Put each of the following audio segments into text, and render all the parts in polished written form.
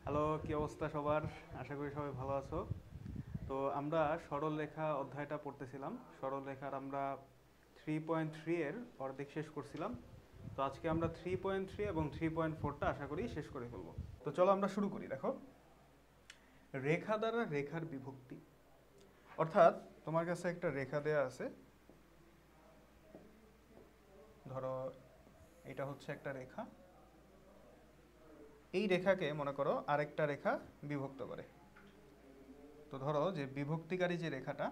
Hello, কি অবস্থা সবার? আশা করি সবাই ভালো আছো। তো আমরা সরলরেখা অধ্যায়টা পড়তেছিলাম। সরলরেখার আমরা 3.3 এর অর্ধেক শেষ করছিলাম। তো আজকে আমরা 3.3 এবং 3.4টা আশা করি শেষ করে ফেলবো। তো চলো আমরা শুরু করি। দেখো, রেখা দ্বারা রেখার বিভক্তি। অর্থাৎ তোমার কাছে একটা রেখা দেয়া আছে, ধরো এটা হচ্ছে একটা রেখা। এই রেখাকে মনে করো আরেকটা রেখা বিভক্ত করে। তো ধরো যে বিভক্তিকারী যে রেখাটা,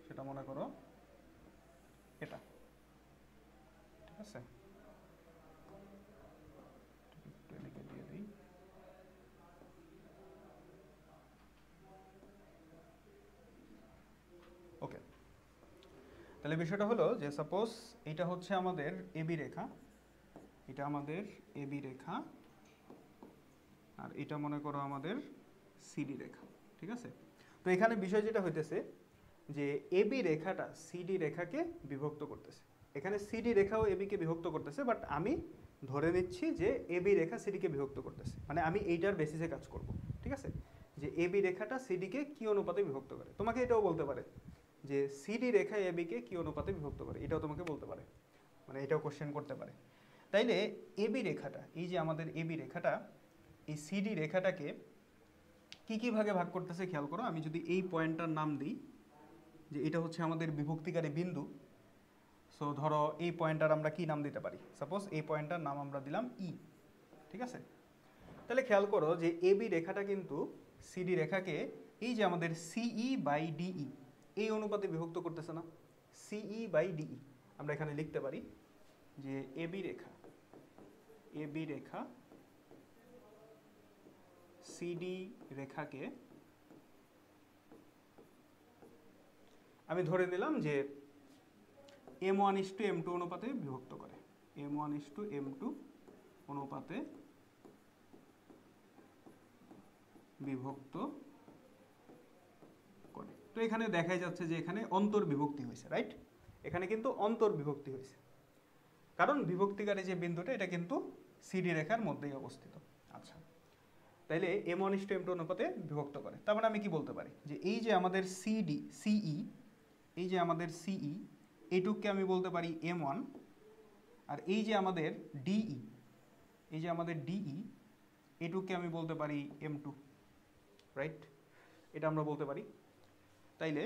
সেটা মনে করো এটা, ঠিক আছে? একটু এদিকে দিয়ে দিই। ওকে, তাহলে বিষয়টা হলো যে সাপোজ এটা হচ্ছে আমাদের এবি রেখা, এটা আমাদের এবি রেখা, আর এটা মনে করো আমাদের সিডি রেখা, ঠিক আছে? তো এখানে বিষয় যেটা হইতেছে যে এবি রেখাটা সিডি রেখাকে বিভক্ত করতেছে। এখানে সিডি রেখাও এবিকে বিভক্ত করতেছে, বাট আমি ধরে নিচ্ছি যে এবি রেখা সিডিকে বিভক্ত করতেছে, মানে আমি এইটার বেসিসে কাজ করব, ঠিক আছে? যে এবি রেখাটা সিডিকে কি অনুপাতে বিভক্ত করে। তোমাকে এটাও বলতে পারে যে সিডি রেখা এবিকে কি অনুপাতে বিভক্ত করে, এটাও তোমাকে বলতে পারে, মানে এটাও কোশ্চেন করতে পারে। তাইলে এবি রেখাটা, এই যে আমাদের এবি রেখাটা, এই সিডি রেখাটাকে কি কি ভাগে ভাগ করতেছে খেয়াল করো। আমি যদি এই পয়েন্টটার নাম দিই যে এটা হচ্ছে আমাদের বিভক্তিকারী বিন্দু, সো ধরো এই পয়েন্টটার আমরা কি নাম দিতে পারি? সাপোজ এই পয়েন্টটার নাম আমরা দিলাম ই, ঠিক আছে? তাহলে খেয়াল করো যে এবি রেখাটা কিন্তু সিডি রেখাকে এই যে আমাদের সিই বাই ডিই এই অনুপাতে বিভক্ত করতেছে না? সিই বাই ডিই আমরা এখানে লিখতে পারি যে এবি রেখা, এবি রেখা সিডি রেখাকে আমি ধরে নিলাম যে m1:m2 অনুপাতে বিভক্ত করে, m1:m2 অনুপাতে বিভক্ত করে। তো এখানে দেখাই যাচ্ছে যে এখানে অন্তর্বিভক্তি হয়েছে, রাইট? এখানে কিন্তু অন্তর্বিভক্তি হয়েছে, কারণ বিভক্তিকারী যে বিন্দুটা এটা কিন্তু সিডি রেখার মধ্যেই অবস্থিত। আচ্ছা, তাইলে m1:m2 অনুপাতে বিভক্ত করে। তার মানে আমি কি বলতে পারি যে এই যে আমাদের সিডি সিই, এই যে আমাদের সিই এইটুককে আমি বলতে পারি m1, আর এই যে আমাদের ডিই, এই যে আমাদের ডিই এটুককে আমি বলতে পারি m2, রাইট? এটা আমরা বলতে পারি। তাইলে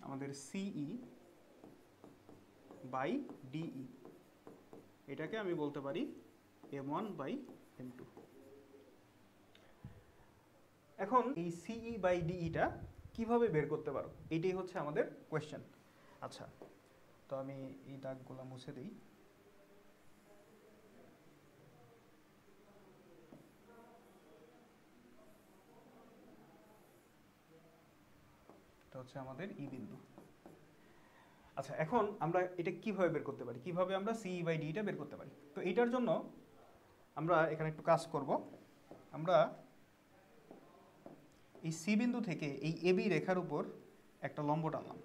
আমাদের সিই বাই ডিই এটাকে আমি বলতে পারি m1/m2। এখন এই সিই বাই ডিইটা কিভাবে বের করতে পারো, এটাই হচ্ছে আমাদের কোয়েশ্চেন। আচ্ছা, তো আমি এই দাগগুলো মুছে দিই। এটা হচ্ছে আমাদের ই বিন্দু। আচ্ছা, এখন আমরা এটা কিভাবে বের করতে পারি, কিভাবে আমরা সিই বাই ডিটা বের করতে পারি? তো এইটার জন্য আমরা এখানে একটু কাজ করব। আমরা এই সি বিন্দু থেকে এই এবি রেখার উপর একটা লম্ব টানলাম।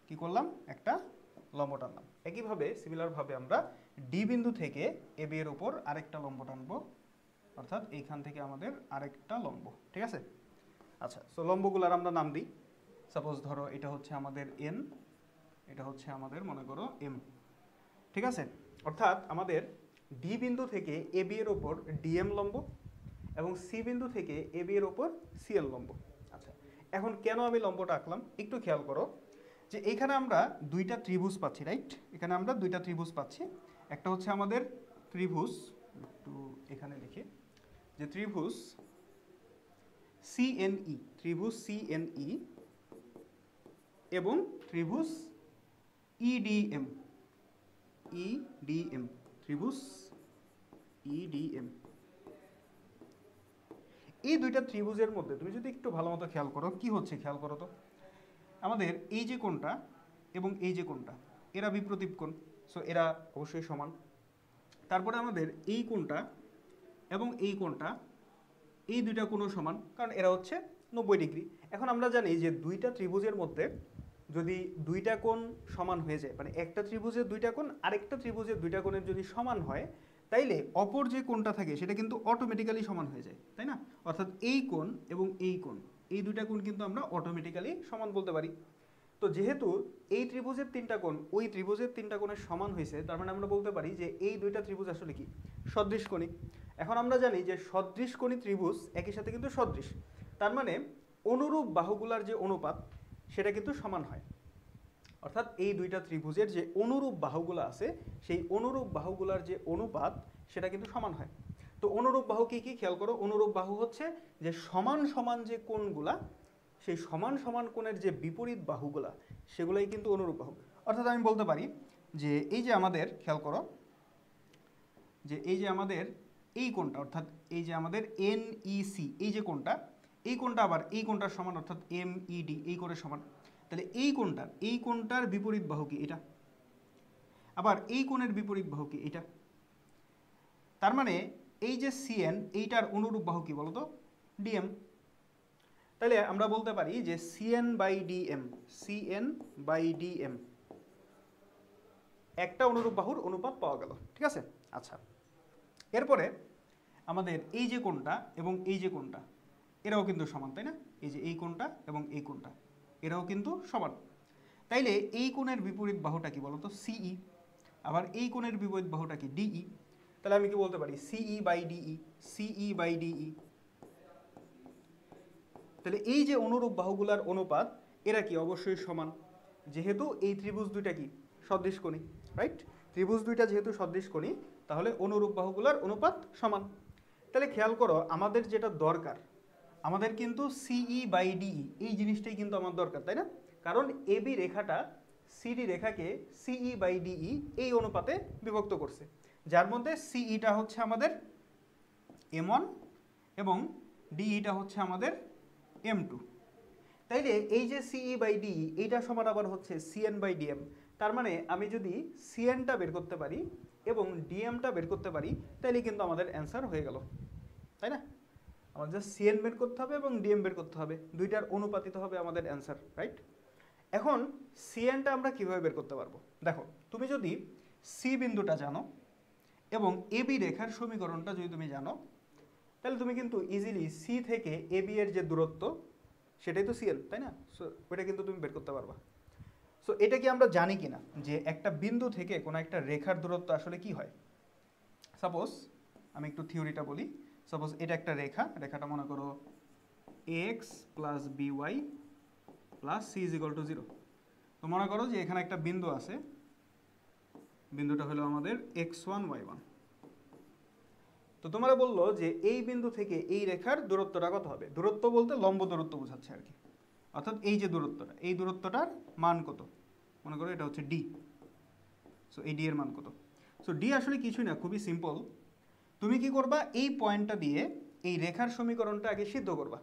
কি করলাম? একটা লম্ব টানলাম। একইভাবে সিমিলারভাবে আমরা ডি বিন্দু থেকে এবি এর উপর আরেকটা লম্ব টানবো, অর্থাৎ এইখান থেকে আমাদের আরেকটা লম্ব, ঠিক আছে? আচ্ছা, সো লম্বগুলোর আমরা নাম দিই। সাপোজ ধরো এটা হচ্ছে আমাদের এন, এটা হচ্ছে আমাদের মনে করো এম, ঠিক আছে? অর্থাৎ আমাদের ডি বিন্দু থেকে এবি এর ওপর ডিএম লম্ব এবং সি বিন্দু থেকে এবি এর ওপর সিএল লম্ব। আচ্ছা, এখন কেন আমি লম্বটা আঁকলাম একটু খেয়াল করো যে এইখানে আমরা দুইটা ত্রিভুজ পাচ্ছি, রাইট? এখানে আমরা দুইটা ত্রিভুজ পাচ্ছি। একটা হচ্ছে আমাদের ত্রিভুজ, একটু এখানে লিখি যে ত্রিভুজ সিএনই, ত্রিভুজ সিএনই এবং ত্রিভুজ ইডিএম, ইডিএম, ত্রিভুজ ইডিএম। এই দুইটা ত্রিভুজের মধ্যে তুমি যদি একটু ভালো মতো খেয়াল করো কি হচ্ছে, খেয়াল করো তো। আমাদের এই যে কোণটা এবং এই যে কোণটা, এরা বিপ্রতীপ কোণ, সো এরা অবশ্যই সমান। তারপরে আমাদের এই কোণটা এবং এই কোণটা, এই দুইটা কোণও সমান, কারণ এরা হচ্ছে 90 ডিগ্রি। এখন আমরা জানি যে দুইটা ত্রিভুজের মধ্যে যদি দুইটা কোণ সমান হয়ে যায়, মানে একটা ত্রিভুজের দুইটা কোণ আরেকটা ত্রিভুজের দুইটা কোণের যদি সমান হয়, তাইলে অপর যে কোণটা থাকে সেটা কিন্তু অটোমেটিক্যালি সমান হয়ে যায়, তাই না? অর্থাৎ এই কোণ এবং এই কোণ, এই দুইটা কোণ কিন্তু আমরা অটোমেটিক্যালি সমান বলতে পারি। তো যেহেতু এই ত্রিভুজের তিনটা কোণ ওই ত্রিভুজের তিনটা কোণের সমান হয়েছে, তার মানে আমরা বলতে পারি যে এই দুইটা ত্রিভুজ আসলে কি সদৃশকোণী। এখন আমরা জানি যে সদৃশকোণী ত্রিভুজ একই সাথে কিন্তু সদৃশ, তার মানে অনুরূপ বাহুগুলার যে অনুপাত সেটা কিন্তু সমান হয়। অর্থাৎ এই দুইটা ত্রিভুজের যে অনুরূপ বাহুগুলো আছে সেই অনুরূপ বাহুগুলার যে অনুপাত সেটা কিন্তু সমান হয়। তো অনুরূপ বাহু কি কি খেয়াল করো, অনুরূপ বাহু হচ্ছে যে সমান সমান যে কোণগুলা সেই সমান সমান কোণের যে বিপরীত বাহুগুলা সেগুলাই কিন্তু অনুরূপ বাহু। অর্থাৎ আমি বলতে পারি যে এই যে আমাদের খেয়াল করো যে এই যে আমাদের এই কোণটা, অর্থাৎ এই যে আমাদের NEC এই যে কোণটা, এই কোণটা আবার এই কোণটার সমান, অর্থাৎ MED এই কোণের সমান। তাহলে এই কোণটার বিপরীত বাহু কি এটা, আবার এই কোণের বিপরীত বাহু কি এটা। তার মানে এই যে CN এইটার অনুরূপ বাহু কি বলতো, DM। তাহলে আমরা বলতে পারি যে CN/DM একটা অনুরূপ বাহুর অনুপাত পাওয়া গেল, ঠিক আছে। আচ্ছা, এরপরে আমাদের এই যে কোণটা এবং এই যে কোণটা এরাও কিন্তু সমান, তাই না? এই যে এই কোণটা এবং এই কোণটা এরাও কিন্তু সমান। তাইলে এই কোণের বিপরীত বাহুটা কি বলতো, CE। আবার এই কোণের বিপরীত বাহুটা কি, DE। তাহলে আমি কি বলতে পারি, CE/DE। তাহলে এই যে অনুরূপ বাহুগুলার অনুপাত এরা কি অবশ্যই সমান, যেহেতু এই ত্রিভুজ দুইটা কি সদৃশকোণী, রাইট? ত্রিভুজ দুইটা যেহেতু সদৃশকোণী তাহলে অনুরূপ বাহুগুলার অনুপাত সমান। তাহলে খেয়াল করো আমাদের যেটা দরকার, আমাদের কিন্তু CE/DE এই জিনিসটাই কিন্তু আমার দরকার, তাই না? কারণ AB রেখাটা CD রেখাকে CE/DE এই অনুপাতে বিভক্ত করছে, যার মধ্যে CEটা হচ্ছে আমাদের M1 এবং DEটা হচ্ছে আমাদের M2। তাইলে এই যে CE/DE এইটা সমান আবার হচ্ছে CN/DM। তার মানে আমি যদি CNটা বের করতে পারি এবং DMটা বের করতে পারি তাইলে কিন্তু আমাদের অ্যান্সার হয়ে গেল, তাই না? আমাদের জাস্ট CN বের করতে হবে এবং DM বের করতে হবে, দুইটার অনুপাতিত হবে আমাদের অ্যান্সার, রাইট? এখন CNটা আমরা কিভাবে বের করতে পারবো? দেখো, তুমি যদি C বিন্দুটা জানো এবং AB রেখার সমীকরণটা যদি তুমি জানো তাহলে তুমি কিন্তু ইজিলি C থেকে AB এর যে দূরত্ব সেটাই তো CN, তাই না? সো ওইটা কিন্তু তুমি বের করতে পারবা। সো এটা কি আমরা জানি কিনা যে একটা বিন্দু থেকে কোনো একটা রেখার দূরত্ব আসলে কি হয়? সাপোজ আমি একটু থিওরিটা বলি। সাপোজ এটা একটা রেখা, রেখাটা মনে করো AX + BY + C = 0। তো মনে করো যে এখানে একটা বিন্দু আছে, বিন্দুটা হলো আমাদের x1 y1। তো তোমরা বললো যে এই বিন্দু থেকে এই রেখার দূরত্বটা কত হবে? দূরত্ব বলতে লম্ব দূরত্ব বোঝাচ্ছে আর কি, অর্থাৎ এই যে দূরত্বটা, এই দূরত্বটার মান কত? মনে করো এটা হচ্ছে D। সো এই D এর মান কত? সো D আসলে কিছুই না, খুবই সিম্পল। তুমি কি করবা, এই পয়েন্টটা দিয়ে এই রেখার সমীকরণটা আগে সিদ্ধ করবা।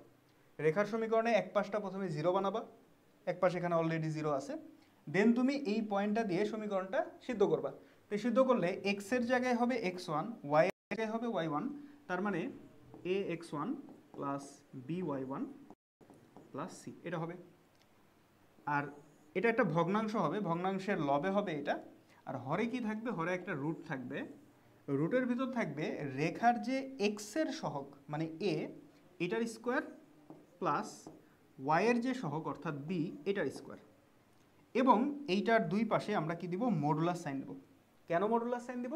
রেখার সমীকরণে এক পাশটা প্রথমে 0 বানাবা, এক পাশে এখানে অলরেডি 0 আছে। দেন তুমি এই পয়েন্টটা দিয়ে সমীকরণটা সিদ্ধ করবা। তো সিদ্ধ করলে x এর জায়গায় হবে x1, y এর জায়গায় হবে y1। তার মানে ax1 + by1 + c এটা হবে। আর এটা একটা ভগ্নাংশ হবে, ভগ্নাংশের লবে হবে এটা। আর হরে কি থাকবে? হরে একটা রুট থাকবে। রুটের ভিতর থাকবে রেখার যে x এর সহগ মানে a এটার স্কোয়ার প্লাস y এর যে সহগ অর্থাৎ b এটার স্কোয়ার। এবং এইটার দুই পাশে আমরা কি দিব? মডুলাস সাইন দেব। কেন মডুলাস সাইন দিব?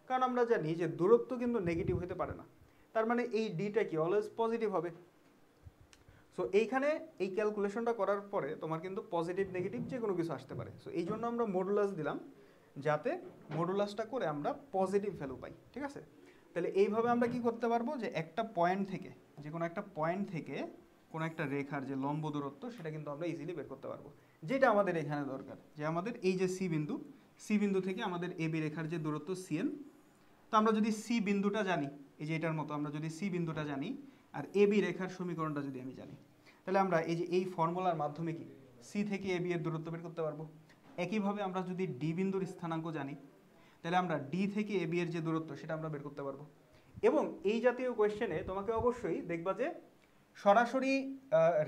কারণ আমরা জানি যে দূরত্ব কিন্তু নেগেটিভ হতে পারে না, তার মানে এই ডিটা কি অলওয়েজ পজিটিভ হবে। সো এইখানে এই ক্যালকুলেশনটা করার পরে তোমার কিন্তু পজিটিভ নেগেটিভ যে কোনো কিছু আসতে পারে। সো এই জন্য আমরা মডুলাস দিলাম, যাতে মডুলাসটা করে আমরা পজিটিভ ভ্যালু পাই, ঠিক আছে? তাহলে এইভাবে আমরা কি করতে পারবো যে একটা পয়েন্ট থেকে, যে কোনো একটা পয়েন্ট থেকে কোনো একটা রেখার যে লম্ব দূরত্ব সেটা কিন্তু আমরা ইজিলি বের করতে পারবো। যেটা আমাদের এখানে দরকার, যে আমাদের এই যে সি বিন্দু থেকে আমাদের এবি রেখার যে দূরত্ব CN। তো আমরা যদি সি বিন্দুটা জানি, এই যে এটার মতো আমরা যদি সি বিন্দুটা জানি আর এবি রেখার সমীকরণটা যদি আমি জানি, তাহলে আমরা এই যে এই ফর্মুলার মাধ্যমে কি সি থেকে এবি এর দূরত্ব বের করতে পারবো। একইভাবে আমরা যদি ডি বিন্দুর স্থানাঙ্ক জানি তাহলে আমরা ডি থেকে এবি এর যে দূরত্ব সেটা আমরা বের করতে পারবো। এবং এই জাতীয় কোয়েশ্চেনে তোমাকে অবশ্যই দেখবা যে সরাসরি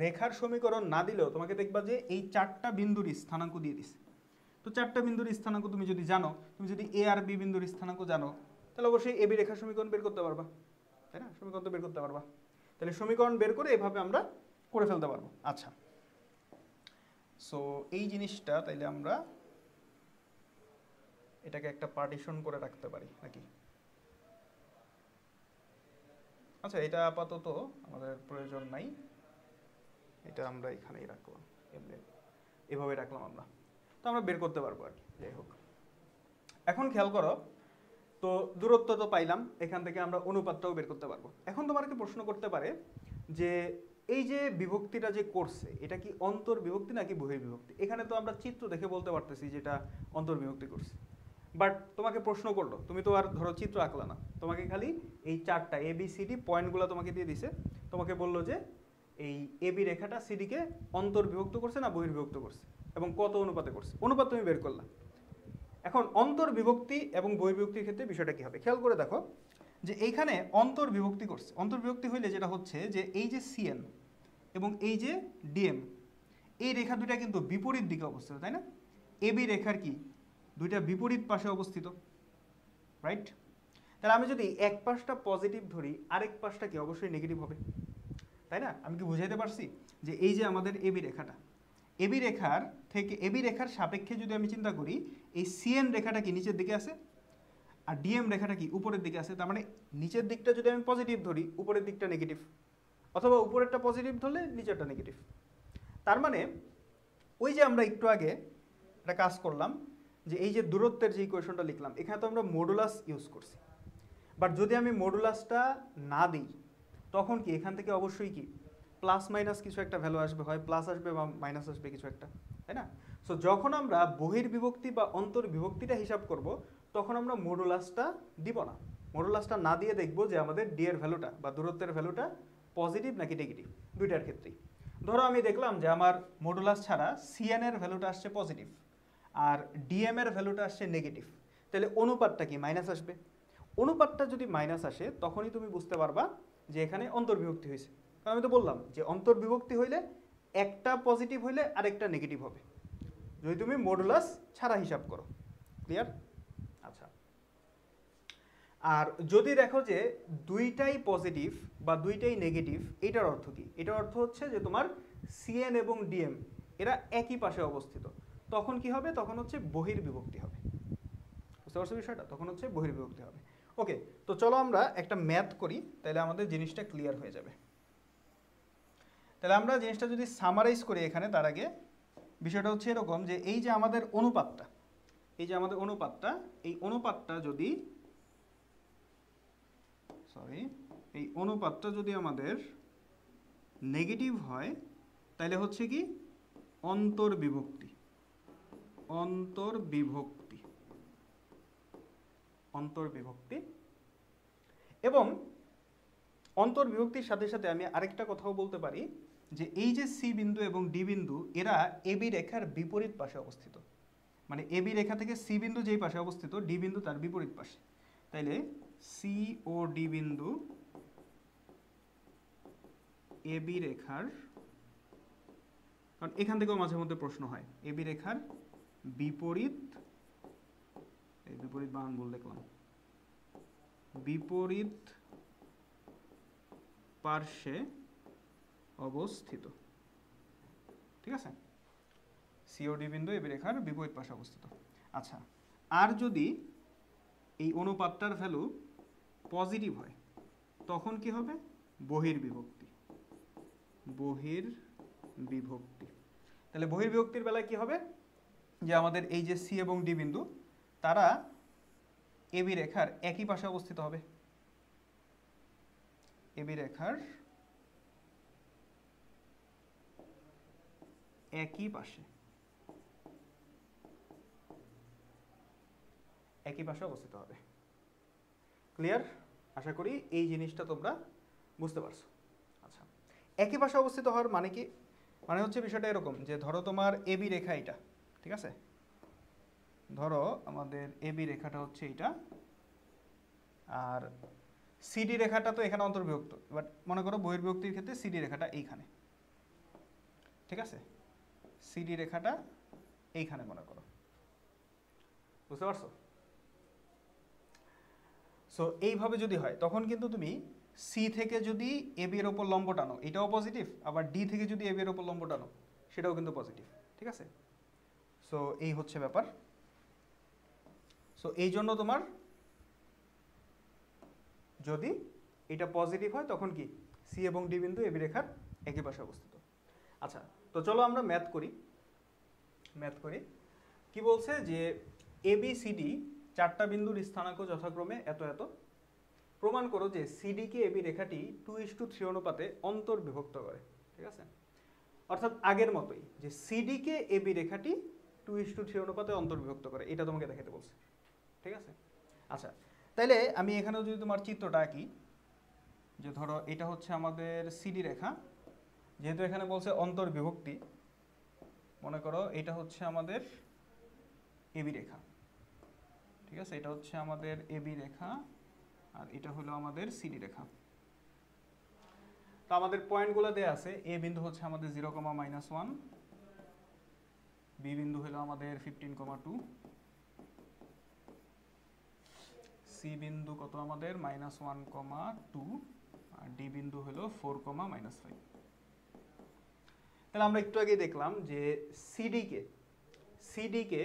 রেখার সমীকরণ না দিলেও তোমাকে দেখবা যে এই চারটা বিন্দুর স্থানাঙ্ক দিয়ে দিছে। তো চারটা বিন্দুর স্থানাঙ্ক তুমি যদি জানো, তুমি যদি এ আর বি বিন্দুর স্থানাঙ্ক জানো, তাহলে অবশ্যই এবি রেখার সমীকরণ বের করতে পারবা, তাই না? সমীকরণ তো বের করতে পারবা। তাহলে সমীকরণ বের করে এভাবে আমরা করে ফেলতে পারবো। আচ্ছা, সো এই জিনিসটা তাইলে আমরা এটাকে একটা পার্টিশন করে রাখতে পারি নাকি? আচ্ছা, এটা আপাতত আমাদের প্রয়োজন নাই, এটা আমরা এখানেই রাখলাম, এমনি এভাবে রাখলাম আমরা। তো আমরা বের করতে পারবো আর কি, যাই হোক। এখন খেয়াল করো, তো দূরত্ব তো পাইলাম, এখান থেকে আমরা অনুপাতটাও বের করতে পারবো। এখন তোমাকে প্রশ্ন করতে পারে যে এই যে বিভক্তিটা যে করছে এটা কি অন্তর্বিভক্তি নাকি বহির্বিভক্তি? এখানে তো আমরা চিত্র দেখে বলতে পারতেছি যেটা অন্তর্বিভক্তি করছে, বাট তোমাকে প্রশ্ন করলো, তুমি তো আর ধরো চিত্র আঁকলা না, তোমাকে খালি এই চারটা ABCD পয়েন্টগুলো তোমাকে দিয়ে দিছে, তোমাকে বললো যে এই এবি রেখাটা সিডিকে অন্তর্বিভক্ত করছে না বহির্বিভক্ত করছে এবং কত অনুপাতে করছে, অনুপাত তুমি বের করলা। এখন অন্তর্বিভক্তি এবং বহির্বিভক্তির ক্ষেত্রে বিষয়টা কি হবে খেয়াল করে দেখো, যে এইখানে অন্তর্বিভক্তি করছে। অন্তর্বিভক্তি হইলে যেটা হচ্ছে যে এই যে CN এবং এই যে DM, এই রেখা দুটা কিন্তু বিপরীত দিকে অবস্থিত, তাই না? এবি রেখার কি দুইটা বিপরীত পাশে অবস্থিত, রাইট? তাহলে আমি যদি এক পাশটা পজিটিভ ধরি, আরেক পাশটা কি অবশ্যই নেগেটিভ হবে, তাই না? আমি কি বুঝাইতে পারছি যে এই যে আমাদের এবি রেখাটা, এবি রেখার থেকে এবি রেখার সাপেক্ষে যদি আমি চিন্তা করি, এই CN রেখাটা কি নিচের দিকে আছে আর DM রেখাটা কি উপরের দিকে আছে। তার মানে নিচের দিকটা যদি আমি পজিটিভ ধরি, উপরের দিকটা নেগেটিভ, অথবা উপরেরটা পজিটিভ ধরলে নিচেরটা নেগেটিভ। তার মানে ওই যে আমরা একটু আগে একটা কাজ করলাম, যে এই যে দূরত্বের যে ইকুয়েশনটা লিখলাম, এখানে তো আমরা মডুলাস ইউজ করছি, বাট যদি আমি মডুলাসটা না দিই তখন কি এখান থেকে অবশ্যই কি প্লাস মাইনাস কিছু একটা ভ্যালু আসবে, হয় প্লাস আসবে বা মাইনাস আসবে কিছু একটা, তাই না? সো যখন আমরা বহির্বিভক্তি বা অন্তর্বিভক্তিটা হিসাব করব তখন আমরা মডুলাসটা দিব না। মডুলাসটা না দিয়ে দেখব যে আমাদের ডি এর ভ্যালুটা বা দূরত্বের ভ্যালুটা পজিটিভ নাকি নেগেটিভ, দুইটার ক্ষেত্রেই। ধরো আমি দেখলাম যে আমার মডুলাস ছাড়া CN এর ভ্যালুটা আসছে পজিটিভ আর DM এর ভ্যালুটা আসছে নেগেটিভ, তাহলে অনুপাতটা কি মাইনাস আসবে। অনুপাতটা যদি মাইনাস আসে তখনই তুমি বুঝতে পারবা যে এখানে অন্তর্বিভক্তি হয়েছে। কারণ আমি তো বললাম যে অন্তর্বিভক্তি হইলে একটা পজিটিভ হইলে আরেকটা নেগেটিভ হবে যদি তুমি মডুলাস ছাড়া হিসাব করো। ক্লিয়ার? আচ্ছা, আর যদি দেখো যে দুইটাই পজিটিভ বা দুইটাই নেগেটিভ, এটার অর্থ কি? এটার অর্থ হচ্ছে যে তোমার CN এবং DM এরা একই পাশে অবস্থিত, তখন কি হবে? তখন হচ্ছে বহির্বিভক্তি হবে। বুঝতে পারছো বিষয়টা? তখন হচ্ছে বহির্বিভক্তি হবে। ওকে, তো চলো আমরা একটা ম্যাথ করি, তাহলে আমাদের জিনিসটা ক্লিয়ার হয়ে যাবে। তাহলে আমরা জিনিসটা যদি সামারাইজ করি এখানে, তার আগে বিষয়টা হচ্ছে এরকম যে এই যে আমাদের অনুপাতটা, এই যে আমাদের অনুপাতটা, এই অনুপাতটা যদি এই অনুপাতটা যদি আমাদের নেগেটিভ হয় তাহলে হচ্ছে কি অন্তর্বিভক্তি। অন্তর্বিভক্তি, অন্তর্বিভক্তি। এবং অন্তর্বিভক্তির সাথে সাথে আমি আরেকটা কথাও বলতে পারি যে এই যে C বিন্দু এবং D বিন্দু এরা এবি রেখার বিপরীত পাশে অবস্থিত। মানে এবি রেখা থেকে C বিন্দু যেই পাশে অবস্থিত, D বিন্দু তার বিপরীত পাশে। তাইলে C ও D বিন্দু এবি রেখার, কারণ এখান থেকেও মাঝে মধ্যে প্রশ্ন হয়, এবি রেখার বিপরীত, এই বিপরীত বানান বল দেখলাম, বিপরীত পার্শ্বে অবস্থিত। ঠিক আছে? সিওডি বিন্দু এবি রেখার বিপরীত পাশে অবস্থিত। আচ্ছা, আর যদি এই অনুপাতটার ভ্যালু পজিটিভ হয় তখন কি হবে? বহির্বিভক্তি। বহির্বিভক্তি। তাহলে বহির্বিভক্তির বেলায় কি হবে? যে আমাদের এই যে সি এবং ডি বিন্দু তারা এবি রেখার একই পাশে অবস্থিত হবে। এবি রেখার একই পাশে, একই পাশে অবস্থিত হবে। ক্লিয়ার? আশা করি এই জিনিসটা তোমরা বুঝতে পারছো। আচ্ছা, একই পাশে অবস্থিত হওয়ার মানে কি? মানে হচ্ছে বিষয়টা এরকম যে ধরো তোমার এবি রেখা এটা, ঠিক আছে? ধরো আমাদের এবি রেখাটা হচ্ছে এইটা, আর সিডি রেখাটা তো এখানে অন্তর্বিভক্ত, বাট মনে করো বহির্বিভক্তির ক্ষেত্রে সিডি রেখাটা এইখানে, ঠিক আছে? সিডি রেখাটা এইখানে মনে করো। বুঝতে পারছো? সো এইভাবে যদি হয় তখন কিন্তু তুমি সি থেকে যদি এ বি এর ওপর লম্ব টানো এটাও পজিটিভ, আবার ডি থেকে যদি এ বি এর ওপর লম্ব টানো সেটাও কিন্তু পজিটিভ। ঠিক আছে, সো এই হচ্ছে ব্যাপার। সো এই জন্য তোমার যদি এটা পজিটিভ হয় তখন কি সি এবং ডি বিন্দু এবি রেখার একই পাশে অবস্থিত। আচ্ছা, তো চলো আমরা ম্যাথ করি। কি বলছে যে এ বি সি ডি চারটা বিন্দুর স্থানাঙ্ক যথাক্রমে এত এত। প্রমাণ করো যে সিডি কে এবি রেখাটি 2:3 অনুপাতে অন্তর্বিভক্ত করে। ঠিক আছে, অর্থাৎ আগের মতোই যে সিডি কে এবি রেখাটি 2:3 অনুপাতে অন্তর্বিভক্ত করে, এটা তোমাকে দেখাতে বলছে। ঠিক আছে, আচ্ছা তাইলে আমি এখানেও যদি তোমার চিত্রটা আঁকি, যে ধরো এটা হচ্ছে আমাদের সিডি রেখা, যেহেতু এখানে বলছে অন্তর্বিভক্তি, মনে করো এটা হচ্ছে আমাদের এবি রেখা। ঠিক আছে, এটা হচ্ছে আমাদের এবি রেখা আর এটা হলো আমাদের সিডি রেখা। তো আমাদের পয়েন্টগুলো দেয়া আছে, এ বিন্দু হচ্ছে আমাদের 0,-1, বি বিন্দু হলো আমাদের 15,2, সি বিন্দু কত আমাদের -1,2 আর ডি বিন্দু হলো 4,-5। তাহলে আমরা একটু আগে দেখলাম যে সিডি কে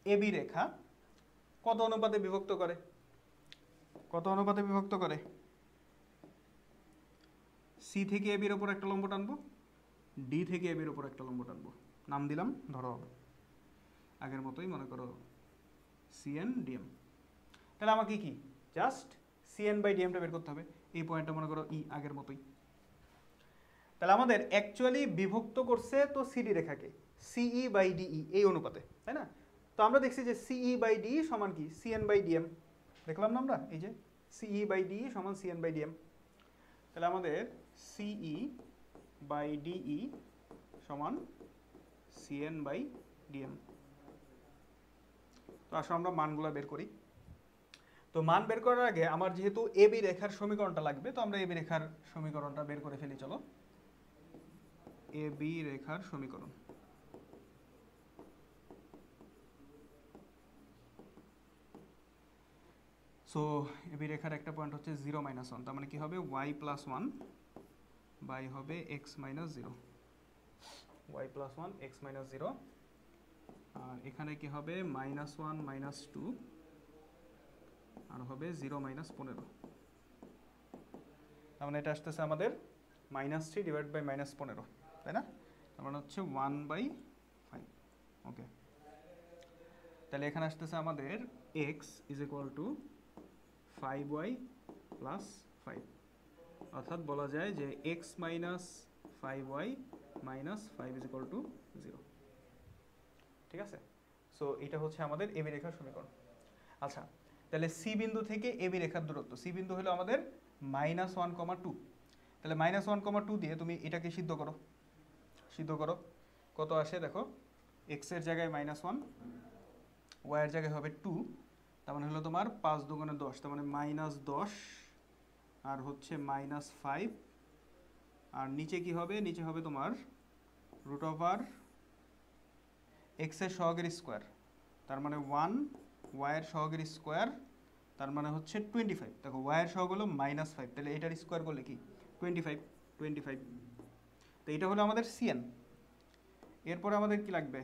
এবি রেখা কত অনুপাতে বিভক্ত করে? সি থেকে এবির ওপর একটা লম্ব টানবো, ডি থেকে এবির ওপর একটা লম্ব টানবো, নাম দিলাম ধরো আগের মতোই, মনে করো সিএন ডিএম। তাহলে আমাকে কি জাস্ট সিএন বাই ডিএমটা বের করতে হবে। এই পয়েন্টটা মনে করো ই আগের মতোই। তাহলে আমাদের অ্যাকচুয়ালি বিভক্ত করছে তো সিডি রেখাকে সিই বাই ডিই এই অনুপাতে, তাই না? তো আমরা দেখছি যে সিই বাই ডিই সমান কি সিএন বাই ডিএম, দেখলাম না আমরা এই যে সিই বাই ডিই সমান সিএন বাই ডিএম। তাহলে আমাদের সিই বাই ডিই সমান সিএন বাই ডিএম। তো আসলে আমরা মানগুলো বের করি। তো মান বের করার আগে আমার যেহেতু এবি রেখার সমীকরণটা লাগবে, তো আমরা এবি রেখার সমীকরণটা বের করে ফেলি। চলো, এবি রেখার সমীকরণ। সো এবি রেখার একটা পয়েন্ট হচ্ছে 0-1, তার মানে কি হবে y+1 বাই হবে x-0, y+1 x-0, আর এখানে কি হবে -1 -2 আর হবে 0-15। তার মানে এটা আসতেছে আমাদের -3 ডিভাইড বাই -15, তাই না? তার মানে হচ্ছে 1/5। ওকে, তাহলে এখানে আসতেছে আমাদের x is equal two 5y plus 5, অর্থাৎ বলা যায় যে x minus 5y minus 5 is equal two 0। ঠিক আছে, সো এটা হচ্ছে আমাদের এবি রেখার সমীকরণ। আচ্ছা, তাহলে সি বিন্দু থেকে এবি রেখার দূরত্ব, সি বিন্দু হলো আমাদের -1,2, তাহলে -1,2 দিয়ে তুমি এটাকে সিদ্ধ করো, কত আসে দেখো, x এর জায়গায় -1, y এর জায়গায় হবে 2, তার মানে হলো তোমার 5 দুগুণে 10, তার মানে -10 আর হচ্ছে -5, আর নিচে কি হবে, নিচে হবে তোমার √, x এর সহগের স্কোয়ার, তার মানে 1, y এর সহগের স্কোয়ার, তার মানে হচ্ছে 25। দেখো y এর সহগ হলো -5, তাহলে এটার স্কোয়ার করলে কি 25। তো এটা হলো আমাদের সিএন। এরপরে আমাদের কি লাগবে,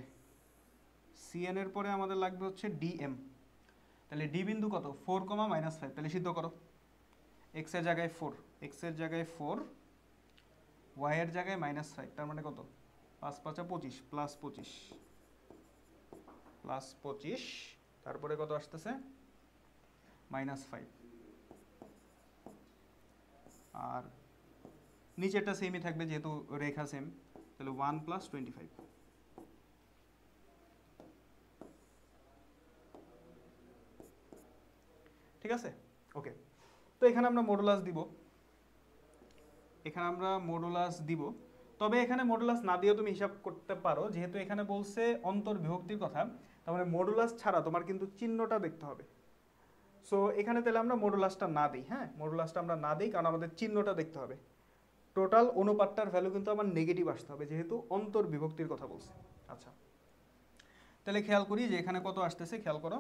সিএন এর পরে আমাদের লাগবে হচ্ছে ডিএম। তাহলে ডি বিন্দু কত 4,-5, তাহলে সিদ্ধ করো, x এর জায়গায় 4, y এর জায়গায় -5, তার মানে কত 5 5 25 প্লাস 25, তারপরে কত আসতেছে -5, আর নিচেরটা সেমই থাকবে যেহেতু রেখা সেম, তাহলে 1 + 25। ঠিক আছে, ওকে। তো এখানে আমরা মডুলাস দিব, তবে এখানে মডুলাস না দিয়েও তুমি হিসাব করতে পারো, যেহেতু এখানে বলছে অন্তর্বিভক্তির কথা, তার মানে মডুলাস ছাড়া তোমার কিন্তু চিহ্নটা দেখতে হবে। সো এখানে তাহলে আমরা মডুলাসটা না দিই, হ্যাঁ মডুলাসটা আমরা না দিই, কারণ আমাদের চিহ্নটা দেখতে হবে। টোটাল অনুপাতটার ভ্যালু কিন্তু আমার নেগেটিভ আসতে হবে, যেহেতু অন্তর্বিভক্তির কথা বলছে। আচ্ছা, তাহলে খেয়াল করি যে এখানে কত আসতেছে, খেয়াল করো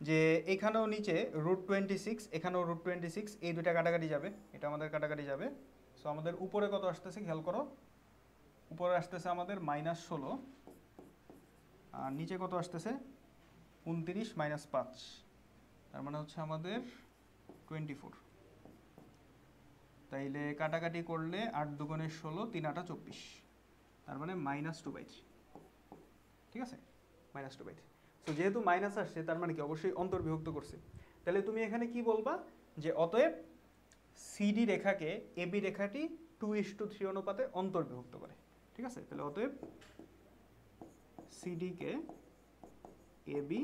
যে এখানেও নিচে √26, এখানেও √26, এই দুইটা কাটাকাটি যাবে, এটা আমাদের কাটাকাটি যাবে। সো আমাদের উপরে কত আসতেছে খেয়াল করো, উপরে আসতেছে আমাদের -16, আর নিচে কত আসতেছে 29 - 5, তার মানে হচ্ছে আমাদের 24। তাইলে কাটাকাটি করলে 8 দুগুণে 16, 3 8 24, তার মানে -2/3। ঠিক আছে, -2/3। তো যেহেতু মাইনাস আসছে তার মানে কি অবশ্যই অন্তর্বিভক্ত করছে। তাহলে তুমি এখানে কি বলবা যে অতএব সিডি রেখাকে এবি রেখাটি 2:3 অনুপাতে অন্তর্বিভক্ত করে। ঠিক আছে, তাহলে অতএব সিডি কে এবি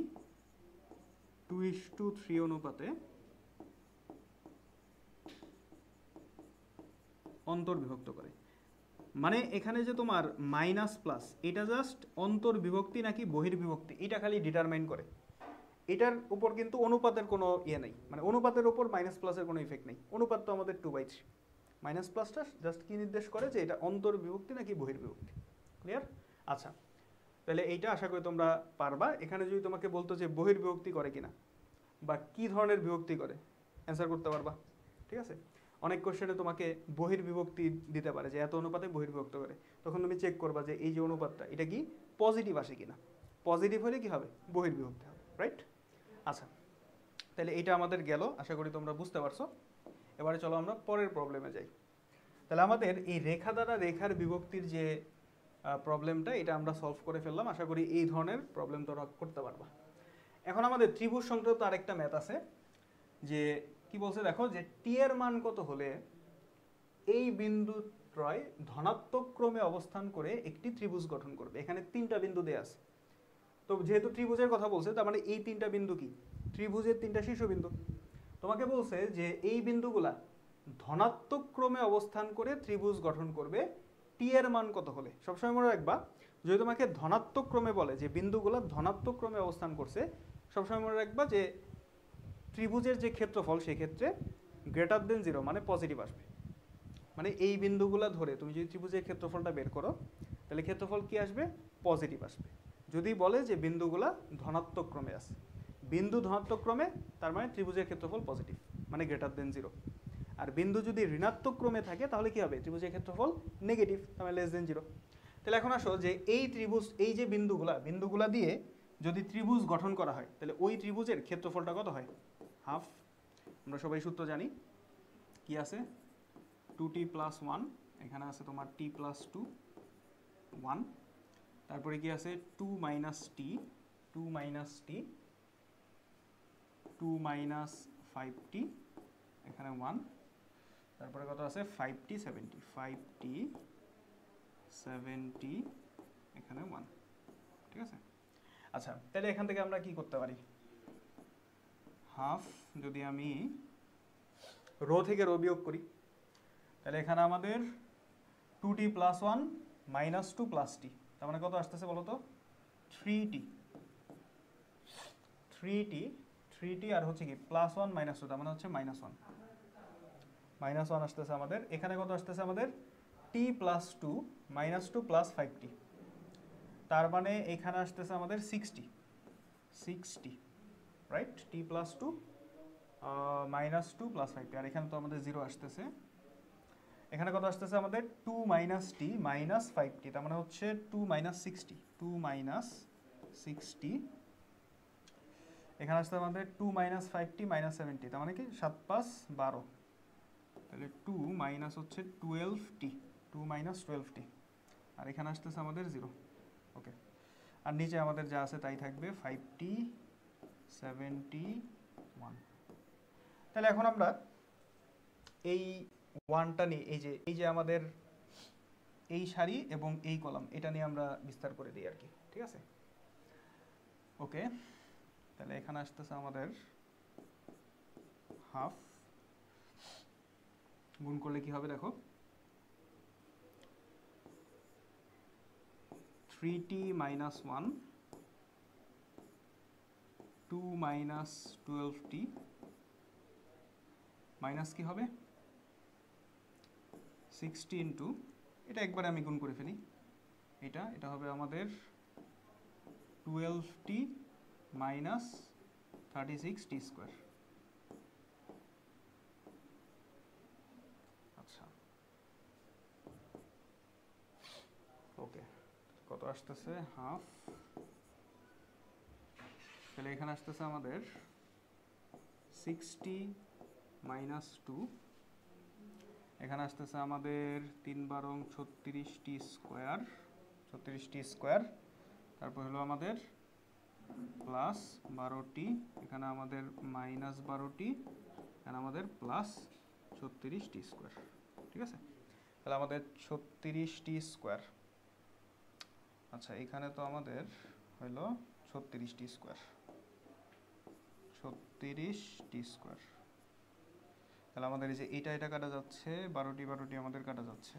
2:3 অনুপাতে অন্তর্বিভক্ত করে। মানে এখানে যে তোমার মাইনাস প্লাস, এটা জাস্ট অন্তর্বিভক্তি নাকি বহির্বিভক্তি এটা খালি ডিটারমাইন করে। এটার উপর কিন্তু অনুপাতের কোনো ইয়ে নেই, মানে অনুপাতের উপর মাইনাস প্লাসের কোনো ইফেক্ট নেই। অনুপাত তো আমাদের 2/3, মাইনাস প্লাসটা জাস্ট কি নির্দেশ করে যে এটা অন্তর্বিভক্তি নাকি বহির্বিভক্তি। ক্লিয়ার? আচ্ছা, তাহলে এইটা আশা করি তোমরা পারবা। এখানে যদি তোমাকে বলতো যে বহির্বিভক্তি করে কিনা বা কি ধরনের বিভক্তি করে, অ্যান্সার করতে পারবা। ঠিক আছে, অনেক কোশ্চেনে তোমাকে বহির্বিভক্তি দিতে পারে যে এত অনুপাতে বহির্বিভক্ত করে, তখন তুমি চেক করবা যে এই যে অনুপাতটা এটা কি পজিটিভ আসে কিনা। পজিটিভ হলে কি হবে, বহির্বিভক্তি হবে, রাইট? আচ্ছা, তাহলে এটা আমাদের গেল, আশা করি তোমরা বুঝতে পারছো। এবারে চলো আমরা পরের প্রবলেমে যাই। তাহলে আমাদের এই রেখা দ্বারা রেখার বিভক্তির যে প্রবলেমটা, এটা আমরা সলভ করে ফেললাম। আশা করি এই ধরনের প্রবলেম তোমরা করতে পারবা। এখন আমাদের ত্রিভুজ সংক্রান্ত আরেকটা ম্যাথ আছে, যে কি বলছে দেখো, যে টি এর মান কত হলে এই বিন্দু ত্রয় ধনাত্মক ক্রমে অবস্থান করে একটি ত্রিভুজ গঠন করবে। এখানে 3টা বিন্দু দেয়া আছে। তো যেহেতু ত্রিভুজের কথা বলছে, তার মানে এই 3টা বিন্দু কি ত্রিভুজের 3টা শীর্ষবিন্দু। তোমাকে বলছে যে এই বিন্দুগুলা ধনাত্মক ক্রমে অবস্থান করে ত্রিভুজ গঠন করবে টি এর মান কত হলে। সবসময় মনে রাখবা, যদি তোমাকে ধনাত্মক ক্রমে বলে যে বিন্দুগুলা ধনাত্মক ক্রমে অবস্থান করছে, সবসময় মনে রাখবা যে ত্রিভুজের যে ক্ষেত্রফল সেই ক্ষেত্রে >0 মানে পজিটিভ আসবে। মানে এই বিন্দুগুলা ধরে তুমি যদি ত্রিভুজের ক্ষেত্রফলটা বের করো, তাহলে ক্ষেত্রফল কি আসবে, পজিটিভ আসবে। যদি বলে যে বিন্দুগুলা ধনাত্মক ক্রমে আছে, বিন্দু ধনাত্মক ক্রমে, তার মানে ত্রিভুজের ক্ষেত্রফল পজিটিভ, মানে >0। আর বিন্দু যদি ঋণাত্মক ক্রমে থাকে তাহলে কি হবে, ত্রিভুজের ক্ষেত্রফল নেগেটিভ, তার মানে <0। তাহলে এখন আসো যে এই ত্রিভুজ, এই যে বিন্দুগুলা দিয়ে যদি ত্রিভুজ গঠন করা হয়, তাহলে ওই ত্রিভুজের ক্ষেত্রফলটা কত হয়, হাফ। আমরা সবাই সূত্র জানি, কি আছে 2t + 1, এখানে আছে তোমার t + 2 1, তারপরে কি আছে 2 - t 2 - t 2 - 5t, এখানে 1, তারপরে কত আছে 5t 70 5t 70, এখানে 1। ঠিক আছে, আচ্ছা তাহলে এখান থেকে আমরা কি করতে পারি, হাফ যদি আমি রো থেকে রো বিয়োগ করি, তাহলে এখানে আমাদের 2t + 1 - 2 + t, তার মানে কত আসতেছে বলো তো, 3t 3t আর হচ্ছে কি +1 - 2, তার মানে হচ্ছে -1 আসতেছে আমাদের। এখানে কত আসতেছে আমাদের t + 2 - 2 + 5t, তার মানে এখানে আসতেছে আমাদের 60, রাইট? t + 2 - 2 + 5t, আর এখানে তো আমাদের 0 আসতেছে। এখানে কত আসতেছে আমাদের 2 - t - 5t, তার মানে হচ্ছে 2 - 60 2 - 60, এখানে আসতে আমাদের 2 - 5t - 70, তার মানে কি 7 × 5 = 12, তাহলে 2 - হচ্ছে 12t 2 - 12t, আর এখানে আসতেছে আমাদের 0। ওকে, আর নিচে আমাদের যা আছে তাই থাকবে 5t 71। তাহলে এখন আমরা এই ওয়ানটা নিয়ে, এই যে আমাদের এই সারি এবং এই কলাম, এটা নিয়ে আমরা বিস্তার করে দিই আর কি। ঠিক আছে, ওকে, তাহলে এখানে আসতেছে আমাদের হাফ, গুণ করলে কি হবে দেখো, 3t - 1 2 - 12t মাইনাস কি হবে 60 ইন্টু, এটা একবারে আমি গুণ করে ফেলি, এটা হবে আমাদের 12t - 36t স্কোয়ার। আচ্ছা ওকে, কত আসতেছে হাফ, তাহলে এখানে আসতেছে আমাদের 60 মাইনাস 2, এখানে আসতেছে আমাদের 3 বারং 36t স্কোয়ার, 36t স্কোয়ার, তারপর হলো আমাদের প্লাস 12টি, এখানে আমাদের মাইনাস 12টি, এখানে আমাদের প্লাস 36t স্কোয়ার। ঠিক আছে, তাহলে আমাদের 36t স্কোয়ার। আচ্ছা এখানে তো আমাদের হলো 36t স্কোয়ার, 36t স্কোয়ার। তাহলে আমাদের এই যে এটা কাটা যাচ্ছে, 12টি আমাদের কাটা যাচ্ছে,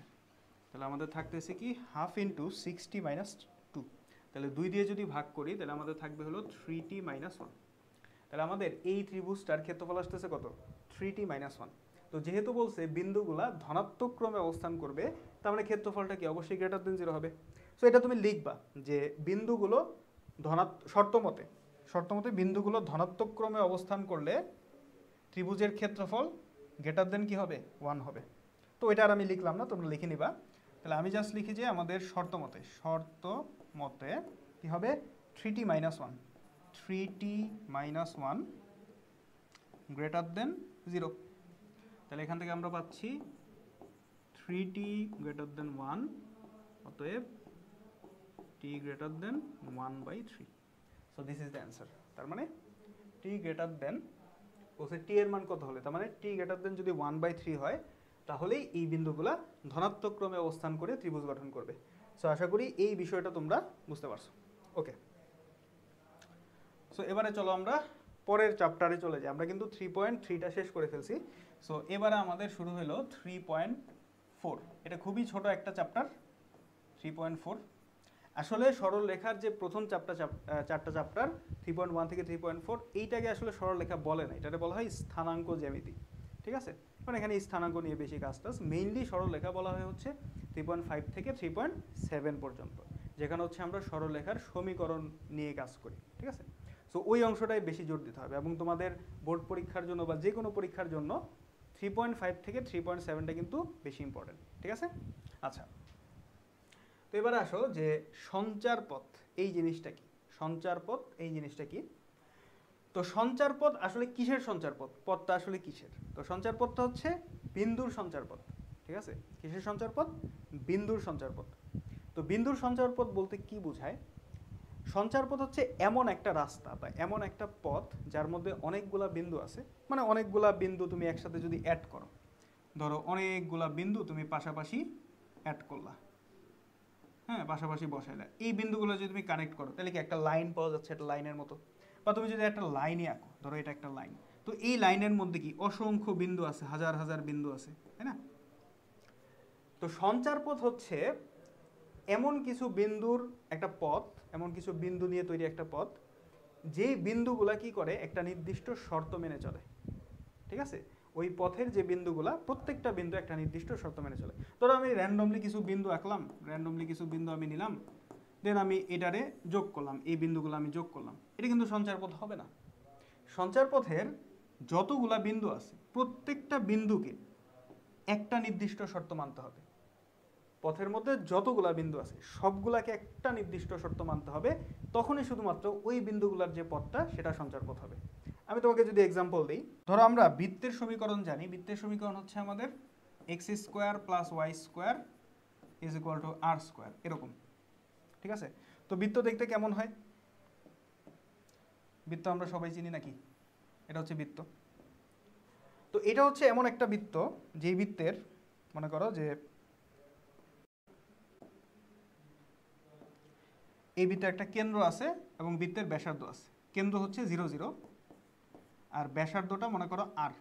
তাহলে আমাদের থাকতেছে কি হাফ ইন্টু 60 মাইনাস 2, তাহলে 2 দিয়ে যদি ভাগ করি তাহলে আমাদের থাকবে হলো 3t মাইনাস 1। তাহলে আমাদের এই ত্রিভুজটার ক্ষেত্রফল আসতেছে কত, 3t মাইনাস 1। তো যেহেতু বলছে বিন্দুগুলা ধনাত্মক ক্রমে অবস্থান করবে, তার মানে ক্ষেত্রফলটা কি অবশ্যই গ্রেটার দেন 0 হবে। সো এটা তুমি লিখবা যে বিন্দুগুলো শর্ত মতে বিন্দুগুলো ধনাত্মক ক্রমে অবস্থান করলে ত্রিভুজের ক্ষেত্রফল গ্রেটার দেন কি হবে, 1 হবে। তো এটা আর আমি লিখলাম না, তোমরা লিখে নিবা। তাহলে আমি জাস্ট লিখি যে আমাদের শর্ত মতে কি হবে, 3t minus 1, 3t minus 1 greater than 0। তাহলে এখান থেকে আমরা পাচ্ছি 3t গ্রেটার দেন 1, অতএব t greater than 1/3। So this is the answer. তার মানে t গ্রেটার দেন, বলছে t এর মান কত হলে, তার মানে t গ্রেটার দেন যদি 1/3 হয়, তাহলেই এই বিন্দুগুলা ধনাত্মক ক্রমে অবস্থান করে ত্রিভুজ গঠন করবে। সো আশা করি এই বিষয়টা তোমরা বুঝতে পারছো। ওকে, সো এবারে চলো আমরা পরের চ্যাপ্টারে চলে যাই। আমরা কিন্তু 3.3টা শেষ করে ফেলছি। সো এবারে আমাদের শুরু হলো 3.4। এটা খুবই ছোট একটা চ্যাপ্টার, 3.4। আসলে সরল রেখার যে প্রথম চারটা চ্যাপ্টার 3.1 থেকে 3.4, এইটাকে আসলে সরল রেখা বলে না, এটাকে বলা হয় স্থানাঙ্ক জ্যামিতি। ঠিক আছে, মানে এখানে স্থানাঙ্ক নিয়ে বেশি কাজ, মেইনলি সরল রেখা বলা হয় হচ্ছে 3.5 থেকে 3.7 পর্যন্ত, যেখানে হচ্ছে আমরা সরল রেখার সমীকরণ নিয়ে কাজ করি। ঠিক আছে, সো ওই অংশটাই বেশি জোর দিতে হবে, এবং তোমাদের বোর্ড পরীক্ষার জন্য বা যে কোনো পরীক্ষার জন্য 3.5 থেকে 3.7টা কিন্তু বেশি ইম্পর্টেন্ট। ঠিক আছে, আচ্ছা তো এবার আসো যে সঞ্চার পথ এই জিনিসটা কি, সঞ্চার পথ এই জিনিসটা কি। তো সঞ্চার পথ আসলে কিসের সঞ্চার পথ, পথটা আসলে কিসের? তো সঞ্চার পথটা হচ্ছে বিন্দুর সঞ্চার পথ। ঠিক আছে, কিসের সঞ্চার পথ, বিন্দুর সঞ্চার পথ। তো বিন্দুর সঞ্চার পথ বলতে কি বোঝায়, সঞ্চার পথ হচ্ছে এমন একটা রাস্তা বা এমন একটা পথ যার মধ্যে অনেকগুলা বিন্দু আছে, মানে অনেকগুলা বিন্দু তুমি একসাথে যদি অ্যাড করো, ধরো অনেকগুলা বিন্দু তুমি পাশাপাশি অ্যাড করলা, হ্যাঁ পাশাপাশি বসাইলা, এই বিন্দুগুলো যদি তুমি কানেক্ট করো তাহলে কি একটা লাইন পাওয়া যাচ্ছে, একটা লাইনের মতো। বা তুমি যদি একটা লাইনই আঁকো, ধরো এটা একটা লাইন, তো এই লাইনের মধ্যে কি অসংখ্য বিন্দু আছে, হাজার হাজার বিন্দু আছে, তাই না? তো সঞ্চার পথ হচ্ছে এমন কিছু বিন্দুর একটা পথ, এমন কিছু বিন্দু নিয়ে তৈরি একটা পথ, যেই বিন্দুগুলা কি করে একটা নির্দিষ্ট শর্ত মেনে চলে। ঠিক আছে, ওই পথের যে বিন্দুগুলা, প্রত্যেকটা বিন্দু একটা নির্দিষ্ট শর্ত মেনে চলে। ধরো আমি র্যান্ডমলি কিছু বিন্দু আঁকলাম, র্যান্ডমলি কিছু বিন্দু আমি নিলাম, দেন আমি এটারে যোগ করলাম, এই বিন্দুগুলো আমি যোগ করলাম, এটা কিন্তু সঞ্চার পথ হবে না। সঞ্চার পথের যতগুলা বিন্দু আছে প্রত্যেকটা বিন্দুকে একটা নির্দিষ্ট শর্ত মানতে হবে। পথের মধ্যে যতগুলা বিন্দু আছে সবগুলাকে একটা নির্দিষ্ট শর্ত মানতে হবে, তখনই শুধুমাত্র ওই বিন্দুগুলার যে পথটা সেটা সঞ্চার পথ হবে। আমি তোমাকে যদি এক্সাম্পল দিই, ধরো আমরা বৃত্তের সমীকরণ জানি, বৃত্তের সমীকরণ হচ্ছে আমাদের x square plus Y square is equal to R square, এরকম। ঠিক আছে, তো বৃত্ত দেখতে কেমন হয়, বৃত্ত আমরা সবাই চিনি নাকি, এটা হচ্ছে বৃত্ত। তো এটা হচ্ছে এমন একটা বৃত্ত যেই বৃত্তের, মনে করো যে এই বৃত্তের একটা কেন্দ্র আছে এবং বৃত্তের ব্যাসার্ধ আছে, কেন্দ্র হচ্ছে 0 0 আর ব্যাসার্ধটা মনে করো আর।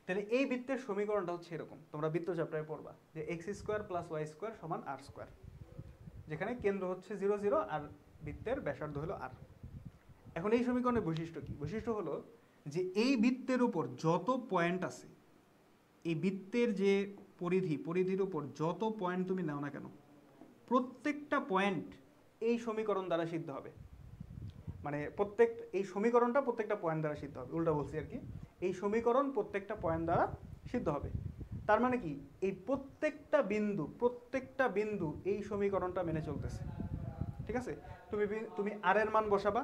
তাহলে এই বৃত্তের সমীকরণটা হচ্ছে এরকম, তোমরা বৃত্ত চ্যাপ্টারে পড়বা যে X square plus Y square সমান আর স্কোয়ার, যেখানে কেন্দ্র হচ্ছে 0 0 আর বৃত্তের ব্যাসার্ধ হলো আর। এখন এই সমীকরণের বৈশিষ্ট্য কি, বৈশিষ্ট্য হলো যে এই বৃত্তের উপর যত পয়েন্ট আছে, এই বৃত্তের যে পরিধির উপর যত পয়েন্ট তুমি নাও না কেন, প্রত্যেকটা পয়েন্ট এই সমীকরণ দ্বারা সিদ্ধ হবে। মানে এই সমীকরণটা প্রত্যেকটা পয়েন্ট দ্বারা সিদ্ধ হবে, উল্টা বলছি আর কি। এই সমীকরণ প্রত্যেকটা পয়েন্ট দ্বারা সিদ্ধ হবে। তার মানে কি, এই প্রত্যেকটা বিন্দু এই সমীকরণটা মেনে চলতেছে। ঠিক আছে, তুমি আর এর মান বসাবা,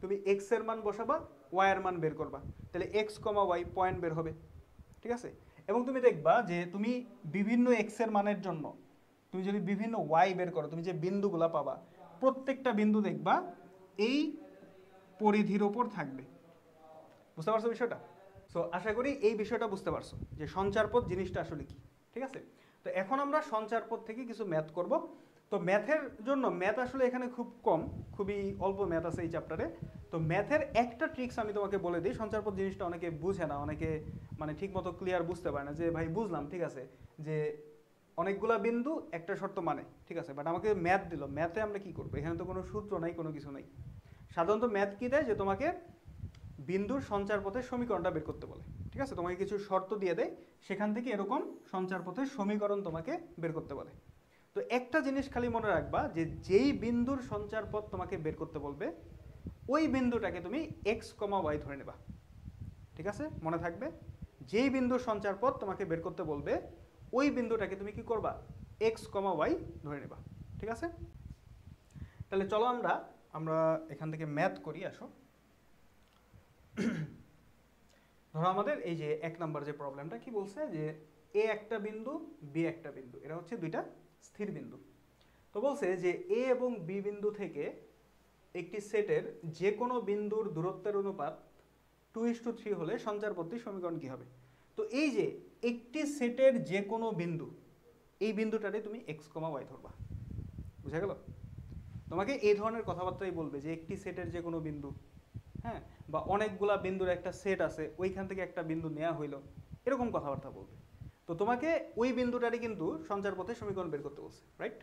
তুমি এক্স এর মান বসাবা, ওয়াই এর মান বের করবা, তাহলে এক্স কমা ওয়াই পয়েন্ট বের হবে। ঠিক আছে, এবং তুমি দেখবা যে তুমি বিভিন্ন এক্স এর মানের জন্য তুমি যদি বিভিন্ন ওয়াই বের করো, তুমি যে বিন্দুগুলা পাবা প্রত্যেকটা বিন্দু দেখবা এই পরিধির ওপর থাকবে। বুঝতে পারছো বিষয়টা? সো আশা করি এই বিষয়টা বুঝতে পারছো যে সঞ্চারপথ জিনিসটা আসলে কি। ঠিক আছে, তো এখন আমরা সঞ্চারপথ থেকে কিছু ম্যাথ করব। তো ম্যাথের জন্য ম্যাথ আসলে এখানে খুব কম, খুবই অল্প ম্যাথ আছে এই চ্যাপ্টারে। তো ম্যাথের একটা ট্রিক্স আমি তোমাকে বলে দিই। সঞ্চারপথ জিনিসটা অনেকে বুঝে না, অনেকে মানে ঠিক মতো ক্লিয়ার বুঝতে পারে না যে ভাই বুঝলাম ঠিক আছে যে অনেকগুলা বিন্দু একটা শর্ত মানে, ঠিক আছে, বাট আমাকে ম্যাথ দিল, ম্যাথে আমরা কি করবো? এখানে তো কোনো সূত্র নাই, কোনো কিছু নাই। সাধারণত ম্যাথ কি দেয় যে তোমাকে বিন্দুর সঞ্চারপথের সমীকরণটা বের করতে বলে। ঠিক আছে, তোমাকে কিছু শর্ত দিয়ে দেয়, সেখান থেকে এরকম সঞ্চারপথের সমীকরণ তোমাকে বের করতে বলে। তো একটা জিনিস খালি মনে রাখবা যে যেই বিন্দুর সঞ্চারপথ তোমাকে বের করতে বলবে ওই বিন্দুটাকে তুমি এক্স কমা ওয়াই ধরে নেবা। ঠিক আছে, মনে থাকবে, যেই বিন্দুর সঞ্চারপথ তোমাকে বের করতে বলবে ওই বিন্দুটাকে তুমি কি করবা? এক্স কমা ওয়াই ধরে নেবা। ঠিক আছে, তাহলে চলো আমরা এখান থেকে ম্যাথ করি। আসো, ধরো আমাদের এই যে 1 নাম্বার যে প্রবলেমটা কি বলছে যে এ একটা বিন্দু, বি একটা বিন্দু, এরা হচ্ছে দুইটা স্থির বিন্দু। তো বলছে যে এ এবং বি বিন্দু থেকে একটি সেটের যে কোনো বিন্দুর দূরত্বের অনুপাত 2:3 হলে সঞ্চারপথটির সমীকরণ কি হবে? তো এই যে একটি সেটের যে কোনো বিন্দু, এই বিন্দুটারে তুমি এক্স কমা ওয়াই ধরবা। বুঝা গেল? তোমাকে এই ধরনের কথাবার্তাই বলবে যে একটি সেটের যে কোনো বিন্দু, হ্যাঁ, বা অনেকগুলা বিন্দুর একটা সেট আছে, ওইখান থেকে একটা বিন্দু নেওয়া হইলো, এরকম কথাবার্তা বলবে। তো তোমাকে ওই বিন্দুটারই কিন্তু সঞ্চারপথের সমীকরণ বের করতে বলছে, রাইট?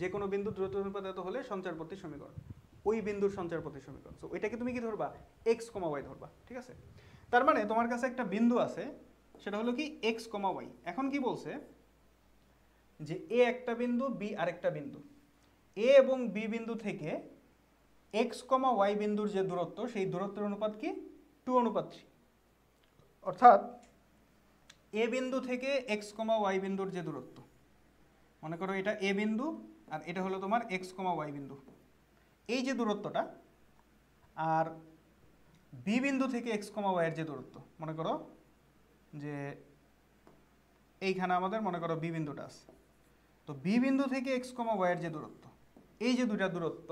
যে কোনো বিন্দু দূরত্ব অনুপাত এত হলে সঞ্চারপথের সমীকরণ, ওই বিন্দুর সঞ্চারপথের সমীকরণ। সো ওইটাকে তুমি কি ধরবা? এক্স কমা ওয়াই ধরবা। ঠিক আছে, তার মানে তোমার কাছে একটা বিন্দু আছে, সেটা হলো কি এক্স কমা ওয়াই। এখন কি বলছে যে এ একটা বিন্দু, বি আরেকটা বিন্দু, এ এবং বি বিন্দু থেকে এক্স কমা ওয়াই বিন্দুর যে দূরত্ব, সেই দূরত্বের অনুপাত কি? 2:3। অর্থাৎ এ বিন্দু থেকে এক্স কমা ওয়াই বিন্দুর যে দূরত্ব, মনে করো এটা এ বিন্দু আর এটা হলো তোমার এক্স কমা ওয়াই বিন্দু, এই যে দূরত্বটা, আর বি বিন্দু থেকে এক্স কমা ওয়াইয়ের যে দূরত্ব, মনে করো যে এইখানে আমাদের মনে করো বি বিন্দুটা আছে, তো বি বিন্দু থেকে এক্স কমা ওয়াইয়ের যে দূরত্ব, এই যে দুইটা দূরত্ব,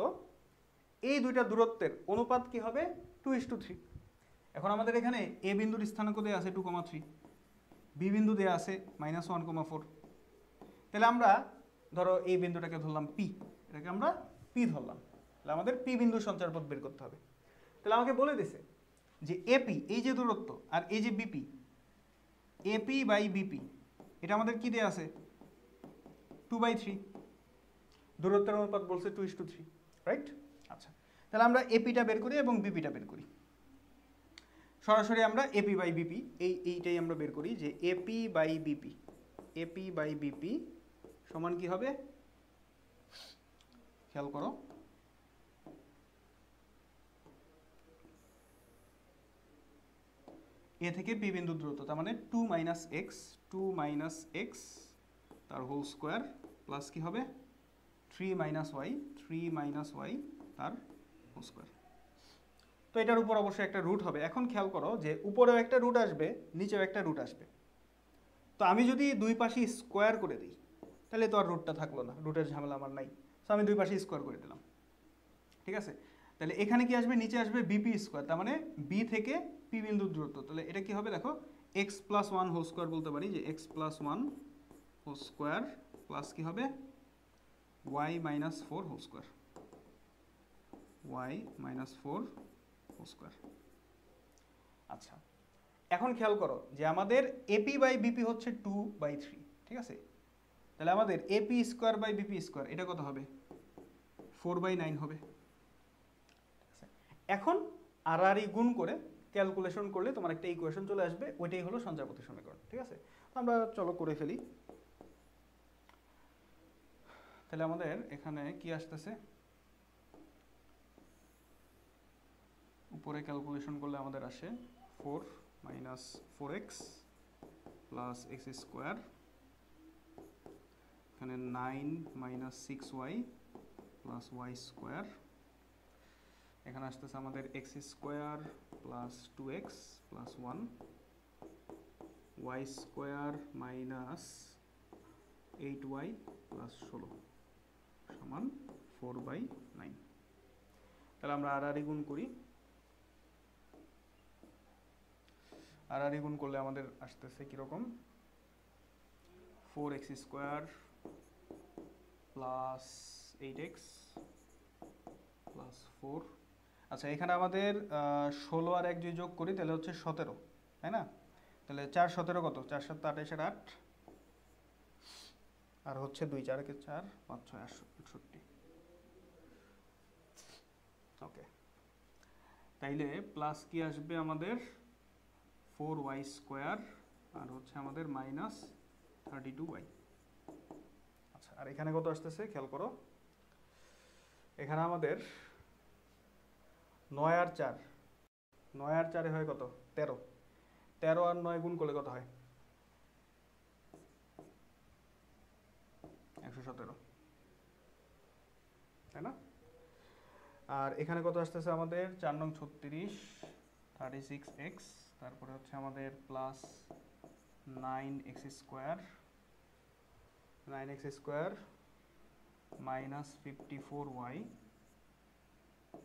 এই দুইটা দূরত্বের অনুপাত কি হবে? 2:3। এখন আমাদের এখানে এ বিন্দুর স্থানাঙ্ক দেওয়া আছে 2,3, বি বিন্দু দেওয়া আছে -1,4। তাহলে আমরা ধরো এই বিন্দুটাকে ধরলাম পি, এটাকে আমরা পি ধরলাম, তাহলে আমাদের পি বিন্দুর সঞ্চারপথ বের করতে হবে। তাহলে আমাকে বলে দিছে যে এপি এই যে দূরত্ব আর এই যে বিপি, এপি বাই বিপি, এটা আমাদের কি দেওয়া আছে? 2/3। দূরত্বের অনুপাত বলছে 2:3, রাইট? আচ্ছা, তাহলে আমরা এপিটা বের করি এবং বিপিটা বের করি। সরাসরি আমরা এপি বাই বিপি এইটাই আমরা বের করি যে এপি বাই বিপি সমান কি হবে? খেয়াল করো, এ থেকে পি বিন্দুর দূরত্ব, তার মানে 2 - x তার হোল স্কোয়ার প্লাস কি হবে 3 - y তার হোল স্কোয়ার। তো এটার উপর অবশ্যই একটা রুট হবে। এখন খেয়াল করো যে উপরেও একটা রুট আসবে, নিচেও একটা রুট আসবে। তো আমি যদি দুই পাশে স্কোয়ার করে দিই তাহলে তো আর রুটটা থাকলো না, রুটের ঝামেলা আমার নাই। তো আমি দুই পাশে স্কোয়ার করে দিলাম। ঠিক আছে, তাহলে এখানে কি আসবে? নিচে আসবে বিপি স্কোয়ার, তার মানে বি থেকে পি বিন্দুর দূরত্ব। তাহলে এটা কি হবে দেখো, এক্স প্লাস 1 হোল স্কোয়ার বলতে পারি যে X plus 1 whole square plus কি হবে y - 4 whole square, y - 4 whole square. আচ্ছা, এখন খেয়াল করো যে আমাদের এপি বাই বিপি হচ্ছে 2/3। ঠিক আছে, তাহলে আমাদের AP square by BP square এটা কত হবে? 4/9 হবে। এখন আর গুণ করে ক্যালকুলেশন করলে তোমার একটা ইকুয়েশন চলে আসবে, ওইটাই হলো সঞ্চারপথের সমীকরণ। ঠিক আছে, আমরা চলো করে ফেলি। তাহলে আমাদের এখানে কি আসতেছে? উপরে ক্যালকুলেশন করলে আমাদের আসে 4 minus 4x plus x square, এখানে 9 minus 6y plus Y square, এখানে আসতেছে আমাদের x square plus 2x plus 1, y square minus 8y plus 16 সমান 4/9। তাহলে আমরা আর গুণ করি, আর গুণ করলে আমাদের আসতেছে কিরকম 4x square plus 8x plus 4। আচ্ছা এখানে আমাদের 16 আর 1 যদি যোগ করি তাহলে হচ্ছে 17, তাই না? তাহলে 4 17 কত, 4 7 28 8, আর হচ্ছে 2 4 কে 4 5 6 68। ওকে, তাইলে প্লাস কি আসবে আমাদের 4y স্কোয়ার আর হচ্ছে আমাদের মাইনাস 32y। আচ্ছা আর এখানে কত আসতেছে খেয়াল করো, এখানে আমাদের 9 আর 4, 9 আর 4 হয় কত 13, 13 আর 9 গুণ করলে কত হয় 117, তাই না? আর এখানে কত আসতেছে আমাদের 4 নং 36 36x, তারপরে হচ্ছে আমাদের plus 9x square, 9x square minus 54y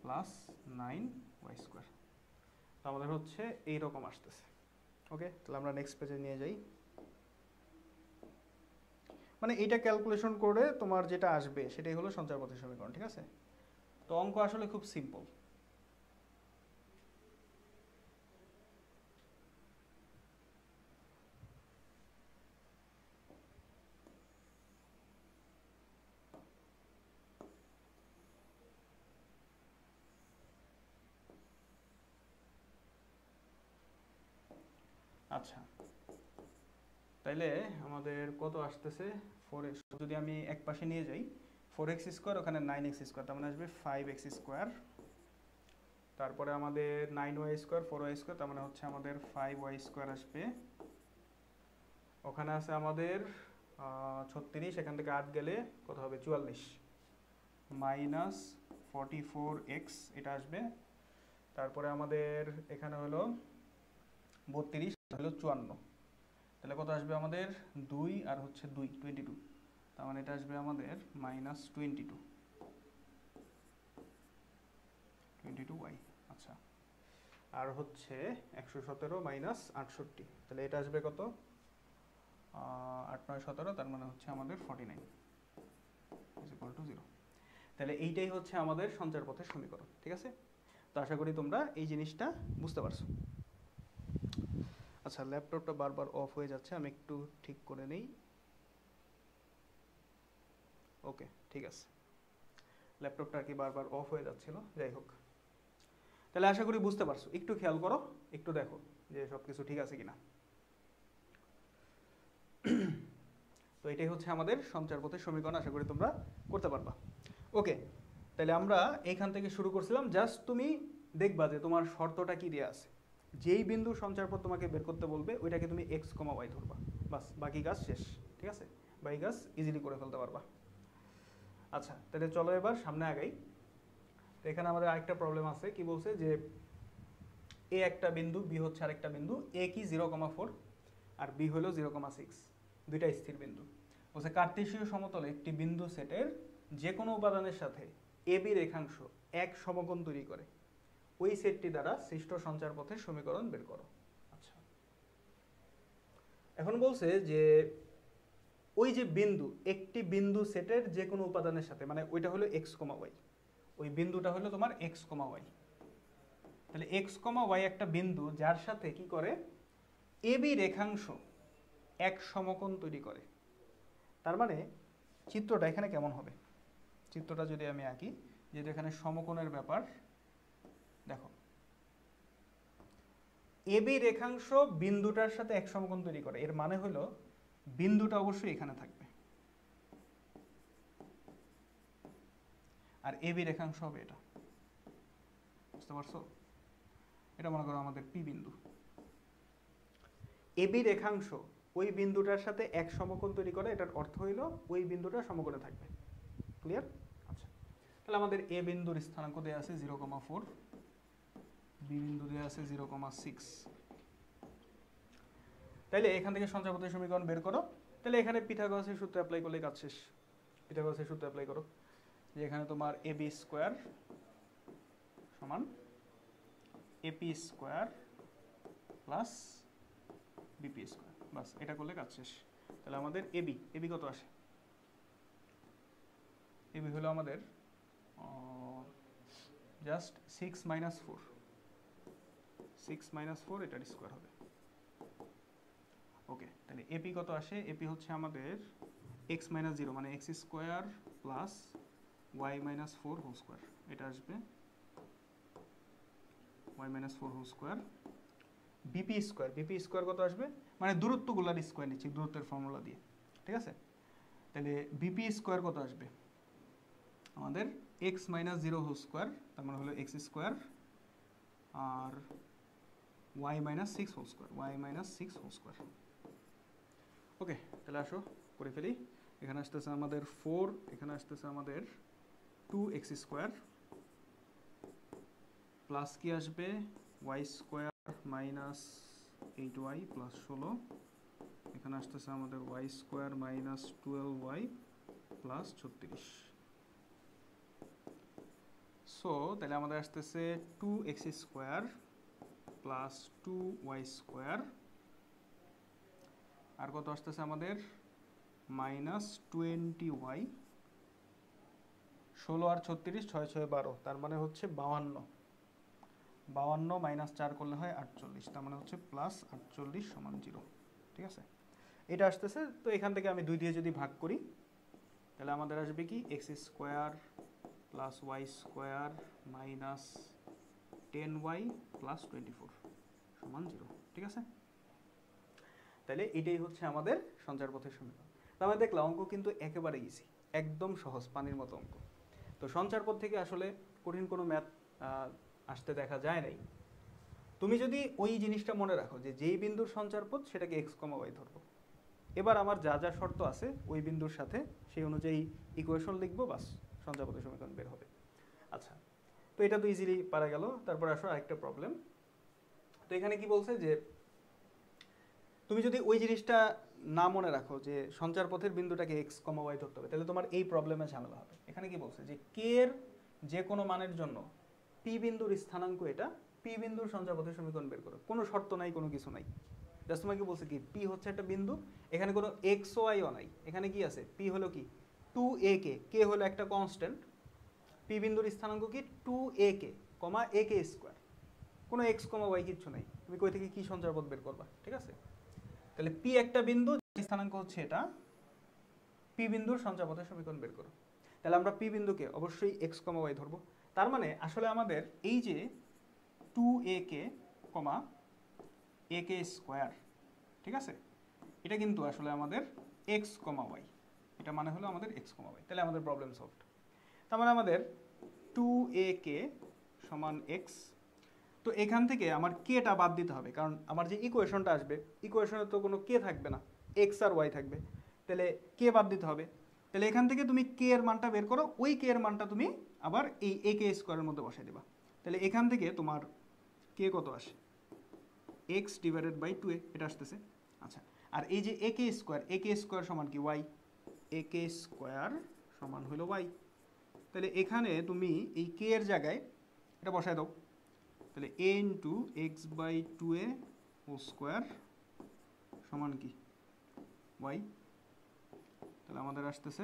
plus 9y square. আমাদের হচ্ছে এইরকম আসতেছে। ওকে, তাহলে আমরা নেক্সট পেজে নিয়ে যাই। মানে এইটা ক্যালকুলেশন করে তোমার যেটা আসবে সেটাই হলো সঞ্চয় পথের সমীকরণ, ঠিক আছে? তো অঙ্ক আসলে খুব সিম্পল। আচ্ছা তাইলে আমাদের কত আসতেছে 4x, যদি আমি এক পাশে নিয়ে যাই 4x স্কোয়ার, ওখানে 9x স্কোয়ার, তার মানে আসবে 5x স্কোয়ার, তারপরে আমাদের 9y স্কোয়ার 4y স্কোয়ার, তার মানে হচ্ছে আমাদের 5y স্কোয়ার আসবে। ওখানে আছে আমাদের 36, এখান থেকে 8 গেলে কত হবে 44 মাইনাস 44x এটা আসবে। তারপরে আমাদের এখানে হলো 32 হলো 54, তাহলে কত আসবে আমাদের 2 আর হচ্ছে 2 22, তার মানে এটা আসবে আমাদের মাইনাস 22y। আচ্ছা আর হচ্ছে 117 মাইনাস 68, তাহলে এটা আসবে কত 8 9 17, তার মানে হচ্ছে আমাদের 49 ইজ ইকুয়াল টু 0। তাহলে এইটাই হচ্ছে আমাদের সঞ্চার পথের সমীকরণ, ঠিক আছে? তো আশা করি তোমরা এই জিনিসটা বুঝতে পারছো। আচ্ছা ল্যাপটপটা বারবার অফ হয়ে যাচ্ছে, আমি একটু ঠিক করে নেই। ওকে ঠিক আছে, ল্যাপটপটা আর কি বারবার অফ হয়ে যাচ্ছিল, যাই হোক। তাহলে আশা করি বুঝতে পারছো, একটু খেয়াল করো, একটু দেখো যে সব কিছু ঠিক আছে কিনা। তো এটাই হচ্ছে আমাদের সঞ্চার পথের সমীকরণ, আশা করি তোমরা করতে পারবা। ওকে, তাহলে আমরা এইখান থেকে শুরু করছিলাম, জাস্ট তুমি দেখবা যে তোমার শর্তটা কি দেওয়া আছে। যেই বিন্দু সঞ্চার পথ তোমাকে বের করতে বলবে ওইটাকে তুমি এক্স কমা ওয়াই ধরবা, বাস বাকি কাজ শেষ, ঠিক আছে? বাকি কাজ ইজিলি করে ফেলতে পারবা। আচ্ছা তাহলে চলো এবার সামনে আগাই। তো এখানে আমাদের আরেকটা প্রবলেম আছে, কি বলছে যে এ একটা বিন্দু, বি হচ্ছে আরেকটা বিন্দু, এ কি 0,4 আর বি হলো 0,6, দুইটা স্থির বিন্দু। বলছে কার্তেশীয় সমতলে একটি বিন্দু সেটের যে কোনো উপাদানের সাথে এ বি রেখাংশ এক সমকোণ তৈরি করে, ওই সেটটি দ্বারা সৃষ্ট সঞ্চার পথের সমীকরণ বের করো। আচ্ছা এখন বলছে যে ওই যে বিন্দু, একটি বিন্দু সেটের যে কোনো উপাদানের সাথে, মানে ওইটা হলো এক্স কমা ওয়াই, ওই বিন্দুটা হলো তোমার এক্স কমা ওয়াই। তাহলে এক্স কমা ওয়াই একটা বিন্দু যার সাথে কি করে এ বি রেখাংশ এক সমকোণ তৈরি করে। তার মানে চিত্রটা এখানে কেমন হবে, চিত্রটা যদি আমি আঁকি, যেহেতু এখানে সমকোণের ব্যাপার, দেখো এ বি রেখাংশ বিন্দুটার সাথে এক সমকোণ তৈরি করে, এর মানে হলো বিন্দুটা অবশ্যই এখানে থাকবে আর এ বি রেখাংশ হবে এটা, বুঝতে পারছো? এটা মনে করো আমাদের পি বিন্দু। এবি রেখাংশ ওই বিন্দুটার সাথে এক সমকোণ তৈরি করে, এটার অর্থ হইল ওই বিন্দুটা সমকোণে থাকবে। ক্লিয়ার? আচ্ছা, তাহলে আমাদের এ বিন্দুর স্থানাঙ্ক দেওয়া আছে 0,4, বি বিন্দু দেওয়া আছে 0,6। তাইলে এখান থেকে সঞ্চারপথের সমীকরণ বের করো। তাহলে এখানে পিথাগোরাসের সূত্র অ্যাপ্লাই করলে কাজ শেষ। পিথাগোরাসের সূত্র অ্যাপ্লাই করো, যে এখানে তোমার এবি স্কোয়ার সমান AP square plus BP square, বাস এটা করলে কাজ শেষ। তাহলে আমাদের এবি কত আসে? এবি হলো আমাদের জাস্ট 6 - 4, 6 - 4 এটার স্কোয়ার হবে। ওকে, তাহলে এপি কত আসে? এপি হচ্ছে আমাদের x - 0 মানে x square plus y - 4 whole square, এটা আসবে y - 4 whole square. BP square কত আসবে? মানে দূরত্বগুলোর স্কোয়ার নিচ্ছি দূরত্বের ফর্মুলা দিয়ে, ঠিক আছে? তাহলে বিপি স্কোয়ার কত আসবে? আমাদের x - 0 হোল স্কোয়ার, তার মানে হলো x স্কোয়ার আর y - 6 whole square, y - 6 whole square. Okay, তাহলে আসো করে ফেলি। এখানে আসতেছে আমাদের 4, এখানে আসতেছে আমাদের 2x স্কোয়ার প্লাস কি আসবে y square minus 8y plus 16, এখানে আসতেছে আমাদের y square minus 12y plus 36। So তাহলে আমাদের আসতেছে 2x square plus 2y square আর কত আসতেছে আমাদের মাইনাস 20y, 16 আর 36, 6 6 12, তার মানে হচ্ছে 52, 52 মাইনাস 4 করলে হয় 48, তার মানে হচ্ছে প্লাস 48 সমান 0, ঠিক আছে? এটা আসতেছে। তো এখান থেকে আমি 2 দিয়ে যদি ভাগ করি তাহলে আমাদের আসবে কি x square plus y square minus 10y plus 24 সমান 0, ঠিক আছে? তাহলে এটাই হচ্ছে আমাদের সঞ্চারপথের সমীকরণ। তাহলে দেখলাম অঙ্ক কিন্তু একেবারে ইজি, একদম সহজ, পানির মতো অঙ্ক। তো সঞ্চারপথ থেকে আসলে কঠিন কোনো ম্যাথ আসতে দেখা যায় নাই। তুমি যদি ওই জিনিসটা মনে রাখো যে যেই বিন্দুর সঞ্চারপথ সেটাকে x, y ধরবো। এবার আমার যা যা শর্ত আছে ওই বিন্দুর সাথে সেই অনুযায়ী ইকুয়েশন লিখবো, বাস সঞ্চারপথের সমীকরণ বের হবে। আচ্ছা, তো এটা তো ইজিলি পারা গেল। তারপর আসো আরেকটা প্রবলেম। তো এখানে কি বলছে যে তুমি যদি ওই জিনিসটা না মনে রাখো যে সঞ্চারপথের বিন্দুটাকে x, y ধরতে হবে, তাহলে তোমার এই প্রবলেমে ঝামেলা হবে। এখানে কি বলছে যে k এর যে কোনো মানের জন্য p বিন্দুর স্থানাঙ্ক এটা, p বিন্দুর সঞ্চারপথের সমীকরণ বের করো। কোনো শর্ত নাই, কোনো কিছু নাই, জাস্ট তোমাকে বলছে কি p হচ্ছে একটা বিন্দু, এখানে কোনো x y ও নাই, এখানে কি আছে p হলো কি 2ak, k হলো একটা কনস্ট্যান্ট, p বিন্দুর স্থানাঙ্ক কি 2ak, ak স্কোয়ার, কোনো x, y কিচ্ছু নাই। তুমি কই থেকে কি সঞ্চারপথ বের করবা, ঠিক আছে? তাহলে p একটা বিন্দু, স্থানাঙ্ক হচ্ছে এটা, p বিন্দুর সঞ্চারপথের সমীকরণ বের করো। তাহলে আমরা p বিন্দুকে অবশ্যই x, y ধরবো। তার মানে আসলে আমাদের এই যে 2ak, ak স্কোয়ার, ঠিক আছে, এটা কিন্তু আসলে আমাদের x, y, এটা মানে হলো আমাদের x, y। তাহলে আমাদের প্রবলেম সলভড। তার মানে আমাদের 2ak সমান x। তো এখান থেকে আমার কেটা বাদ দিতে হবে, কারণ আমার যে ইকুয়েশনটা আসবে ইকুয়েশনে তো কোনো কে থাকবে না, এক্স আর ওয়াই থাকবে। তাহলে কে বাদ দিতে হবে। তাহলে এখান থেকে তুমি কে এর মানটা বের করো, ওই কে এর মানটা তুমি আবার এই এ কে স্কোয়ারের মধ্যে বসাই দেবা। তাহলে এখান থেকে তোমার কে কত আসে, এক্স ডিভাইডেড বাই 2a, এটা আসতেছে। আচ্ছা, আর এই যে এ কে স্কোয়ার সমান কি ওয়াই, এ কে স্কোয়ার সমান হলো ওয়াই। তাহলে এখানে তুমি এই কে এর জায়গায় এটা বসায় দাও। তাহলে a into x by 2a whole square সমান কি y। তাহলে আমাদের আসতেছে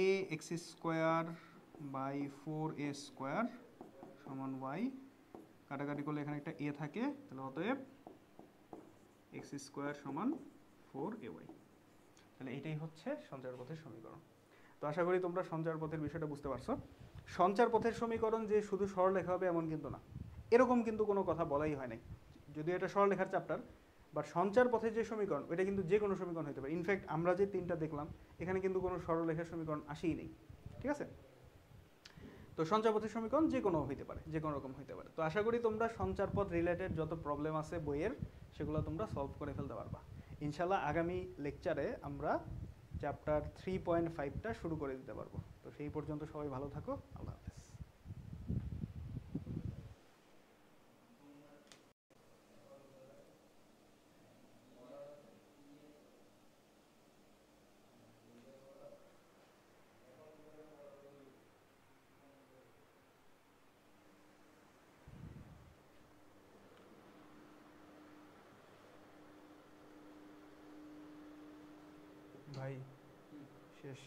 a x square by 4a square সমান y। কাটাকাটি করলে এখানে একটা a থাকে, তাহলে অতএব এক্স স্কোয়ার সমান 4ay। তাহলে এটাই হচ্ছে সঞ্চারপথের সমীকরণ। তো আশা করি তোমরা সঞ্চারপথের বিষয়টা বুঝতে পারছো। সঞ্চারপথের সমীকরণ যে শুধু সরলরেখা হবে এমন কিন্তু না, এরকম কিন্তু কোনো কথা বলাই হয় নাই। যদিও এটা সরলরেখার চ্যাপ্টার, বাট সঞ্চারপথের যে সমীকরণ ওইটা কিন্তু যে কোনো সমীকরণ হতে পারে। ইনফ্যাক্ট আমরা যে তিনটা দেখলাম এখানে কিন্তু কোনো সরলরেখার সমীকরণ আসেই নেই, ঠিক আছে? তো তো সঞ্চারপথের সমীকরণ যে কোনো হইতে পারে, যে কোনো রকম হইতে পারে। তো আশা করি তোমরা সঞ্চারপথ রিলেটেড যত প্রবলেম আছে বইয়ের সেগুলো তোমরা সলভ করে ফেলতে পারবা। ইনশাল্লাহ আগামী লেকচারে আমরা চ্যাপ্টার 3.5টা শুরু করে দিতে পারবো। তো সেই পর্যন্ত সবাই ভালো থাকো, আল্লাহ হাফেজ। ভাই শেষ।